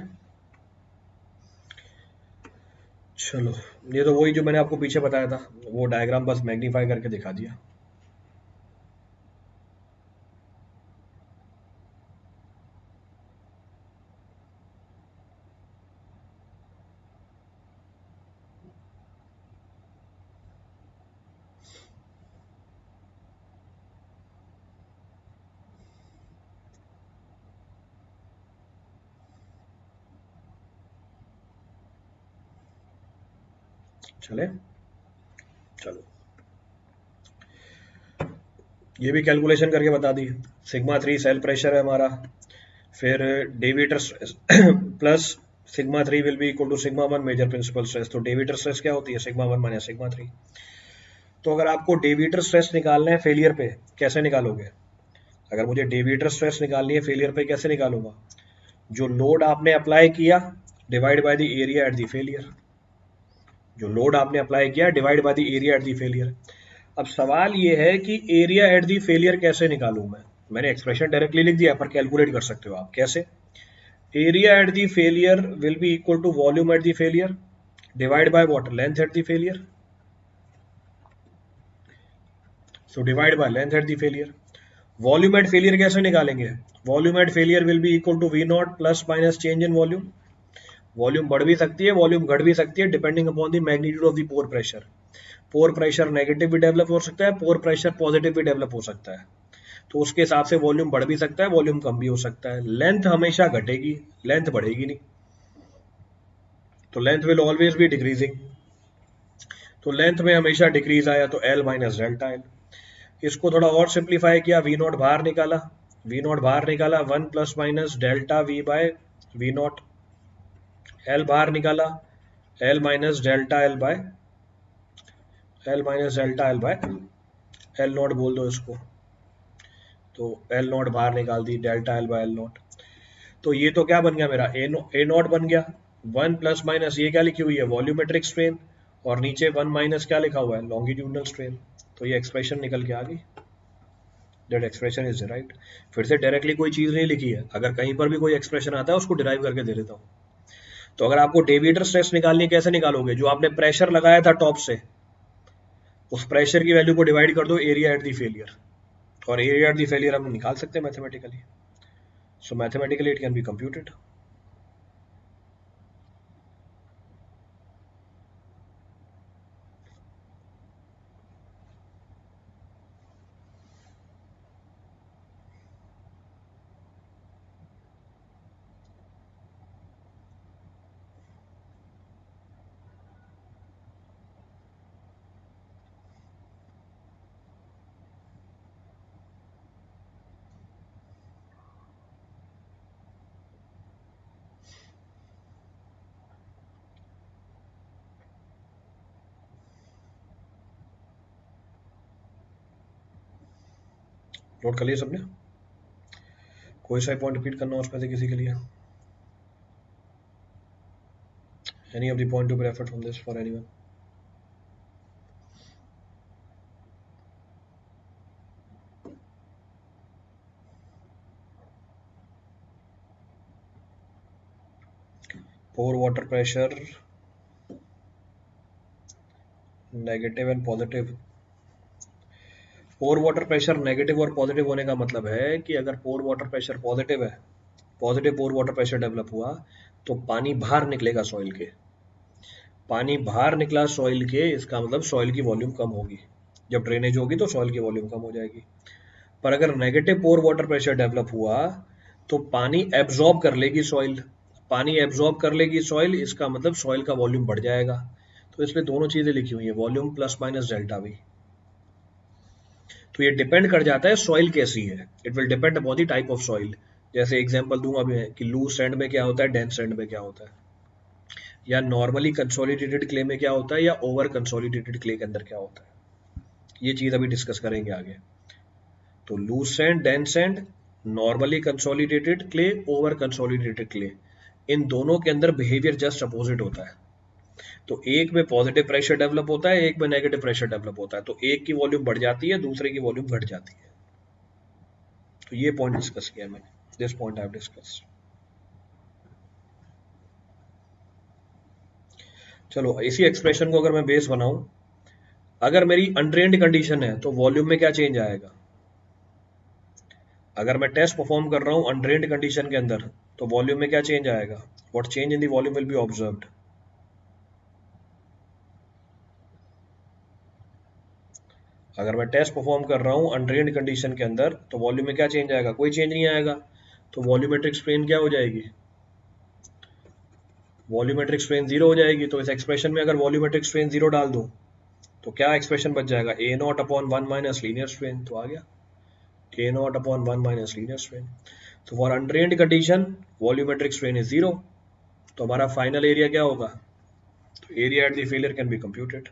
चलो, ये तो वही जो मैंने आपको पीछे बताया था, वो डायग्राम बस मैग्नीफाई करके दिखा दिया। चले, चलो ये भी कैलकुलेशन करके बता दी। सिग्मा 3 सेल प्रेशर है हमारा, फिर deviator stress plus sigma 3 will be equal to sigma 1 major principal stress. तो डेविएटर स्ट्रेस क्या होती है? Sigma 1 minus sigma 3। तो अगर आपको डेविएटर स्ट्रेस निकालना है फेलियर पे, कैसे निकालोगे? अगर मुझे डेविएटर स्ट्रेस निकालनी है फेलियर पे, कैसे निकालूंगा? जो लोड आपने अप्लाई किया divide by the area at the failure. जो लोड आपने अप्लाई किया divide by the area at the failure. अब सवाल ये है कि एरिया एट दी फेलियर कैसे निकालूं मैं? मैंने एक्सप्रेशन डायरेक्टली लिख दिया, पर कैलकुलेट कर सकते हो आप कैसे? Area at the failure will be equal to volume at the failure divide by what? Length at the failure. So divide by length at the failure. Volume at failure कैसे निकालेंगे? Volume at failure will be equal to V naught plus minus change in volume. Volume बढ़ भी सकती है, volume घट भी सकती है, depending upon the magnitude of the pore pressure. Pore pressure negative भी डेवलप हो सकता है, पोर प्रेशर पॉजिटिव भी डेवलप हो सकता है। तो उसके हिसाब से वॉल्यूम बढ़ भी सकता है, वॉल्यूम कम भी हो सकता है। लेंथ हमेशा घटेगी, लेंथ बढ़ेगी नहीं। तो length will always be decreasing. तो लेंथ में हमेशा डिक्रीज आया तो एल माइनस डेल्टा एल। इसको थोड़ा और सिंप्लीफाई किया, वी नॉट बाहर निकाला, वी नॉट बाहर निकाला 1 plus minus delta V by V nought. L बाहर निकाला, L minus delta L by L minus delta L by L nought बोल दो इसको। तो एल नॉट बाहर निकाल दी, delta L by L nought. तो ये तो क्या बन गया मेरा? ए नॉट बन गया। 1 प्लस माइनस ये क्या लिखी हुई है? Volumetric strain. और नीचे 1 माइनस क्या लिखा हुआ है? Longitudinal strain. तो ये एक्सप्रेशन निकल के आ गई। That expression is right. फिर से डायरेक्टली कोई चीज नहीं लिखी है, अगर कहीं पर भी कोई एक्सप्रेशन आता है उसको डिराइव करके दे देता हूँ। तो अगर आपको डेविएटर स्ट्रेस निकालनी है, कैसे निकालोगे? जो आपने प्रेशर लगाया था टॉप से, उस प्रेशर की वैल्यू को डिवाइड कर दो एरिया एट दी फेलियर, और एरिया एट दी फेलियर हम निकाल सकते हैं mathematically. So mathematically it can be computed. Note कर लिया सबने? कोई सा पॉइंट रिपीट करना हो उसमें से किसी के लिए? Any of the point to be referred from this for anyone? Pore water pressure negative and positive. Pore water pressure negative और पॉजिटिव होने का मतलब है कि अगर पोर वाटर प्रेशर पॉजिटिव है, positive pore water pressure develop हुआ, तो पानी बाहर निकलेगा सॉइल के। पानी बाहर निकला सॉइल के, इसका मतलब सॉइल की वॉल्यूम कम होगी। जब ड्रेनेज होगी तो सॉइल की वॉल्यूम कम हो जाएगी। पर अगर नेगेटिव पोर वाटर प्रेशर डेवलप हुआ, तो पानी एब्जॉर्ब कर लेगी सॉइल। पानी एब्जॉर्ब कर लेगी सॉइल, इसका मतलब सॉइल का वॉल्यूम बढ़ जाएगा। तो इसमें दोनों चीजें लिखी हुई है, volume plus minus delta we. तो ये डिपेंड कर जाता है सॉइल कैसी है, it will depend upon the type of soil. जैसे एग्जांपल दूंगा अभी कि लूज सैंड में क्या होता है, डेंस सैंड में क्या होता है, या नॉर्मली कंसोलिडेटेड क्ले में क्या होता है, या ओवर कंसोलिडेटेड क्ले के अंदर क्या होता है। ये चीज अभी डिस्कस करेंगे आगे। तो loose sand, dense sand, normally consolidated clay, over consolidated clay, इन दोनों के अंदर बिहेवियर जस्ट अपोजिट होता है। तो एक में पॉजिटिव प्रेशर डेवलप होता है, एक में नेगेटिव प्रेशर डेवलप होता है। तो एक की वॉल्यूम बढ़ जाती है, दूसरे की वॉल्यूम घट जाती है। तो ये पॉइंट डिस्कस किया मैंने, this point I have discuss. चलो इसी एक्सप्रेशन को अगर मैं बेस बनाऊं, अगर मेरी अनड्रेन्ड कंडीशन है तो वॉल्यूम में क्या चेंज आएगा। अगर मैं टेस्ट परफॉर्म कर रहा हूं अनड्रेन्ड कंडीशन के अंदर, तो वॉल्यूम में क्या चेंज आएगा, what change in the volume will be observed. अगर मैं टेस्ट परफॉर्म कर रहा हूं अनड्रेन्ड कंडीशन के अंदर, तो वॉल्यूम में क्या चेंज आएगा, कोई चेंज नहीं आएगा। तो वॉल्यूमेट्रिक स्ट्रेन क्या हो जाएगी, वॉल्यूमेट्रिक स्ट्रेन जीरो हो जाएगी। तो इस एक्सप्रेशन में अगर वॉल्यूमेट्रिक स्ट्रेन जीरो डाल दूं, तो क्या एक्सप्रेशन बच जाएगा, A nought upon one minus linear strain. तो आ गया A nought upon one minus linear strain. तो for undrained condition volumetric strain is zero. तो हमारा फाइनल एरिया क्या होगा, तो area at the failure can be computed.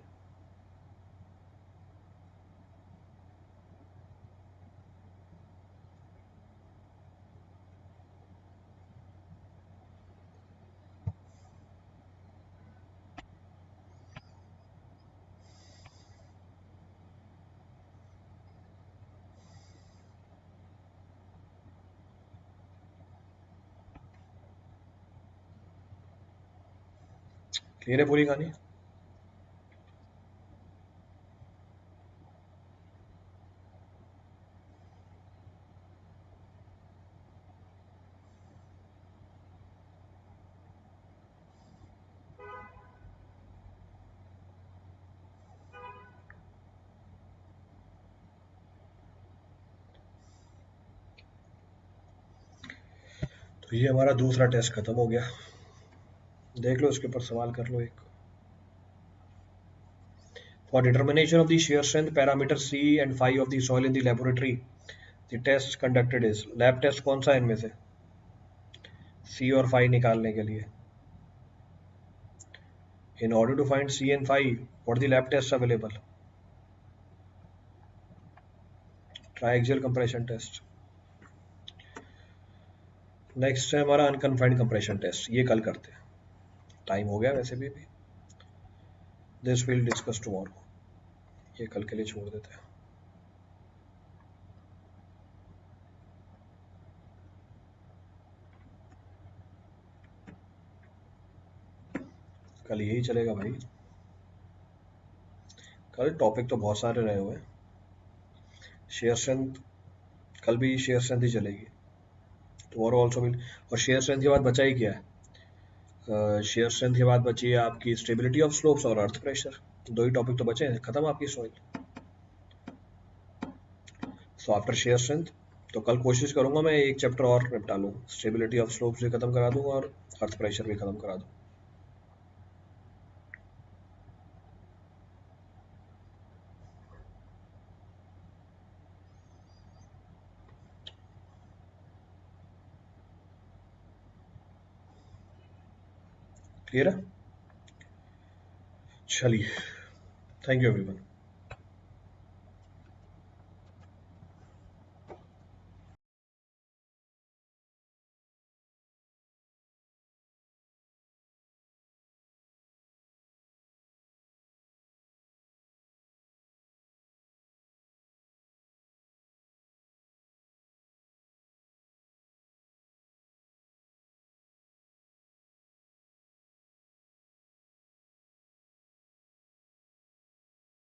Clear है पूरी कहानी। तो ये हमारा दूसरा टेस्ट खत्म हो गया। देख लो इसके ऊपर सवाल कर लो एक। For determination of the shear strength parameter C and phi of the soil in the laboratory, the test conducted is। Lab test कौन सा है इनमें से, C और phi निकालने के लिए। In order to find C and phi, what are the lab tests available? Triaxial compression test। Next है हमारा अनकन्फाइंड कंप्रेशन टेस्ट, ये कल करते हैं, टाइम हो गया वैसे भी। दिस विल डिस्कस टुमारो, ये कल के लिए छोड़ देते हैं। कल यही चलेगा भाई, कल टॉपिक तो बहुत सारे रहे हुए हैं। शेयर स्ट्रेंथ, कल भी शेयर स्ट्रेंथ ही चलेगी, टुमारो ऑल्सो विल। और शेयर स्ट्रेंथ के बाद बचा ही क्या है, शेयर स्ट्रेंथ के बाद बची है आपकी स्टेबिलिटी ऑफ स्लोप्स और अर्थ प्रेशर। दो ही टॉपिक तो बचे हैं, खत्म आपकी soil. So after shear strength, तो कल कोशिश करूंगा मैं एक चैप्टर और निपटा लूँ, स्टेबिलिटी ऑफ स्लोप्स भी खत्म करा दूंगा और अर्थ प्रेशर भी खत्म करा दूँ। क्लियर है, चलिए, थैंक यू एवरीवन।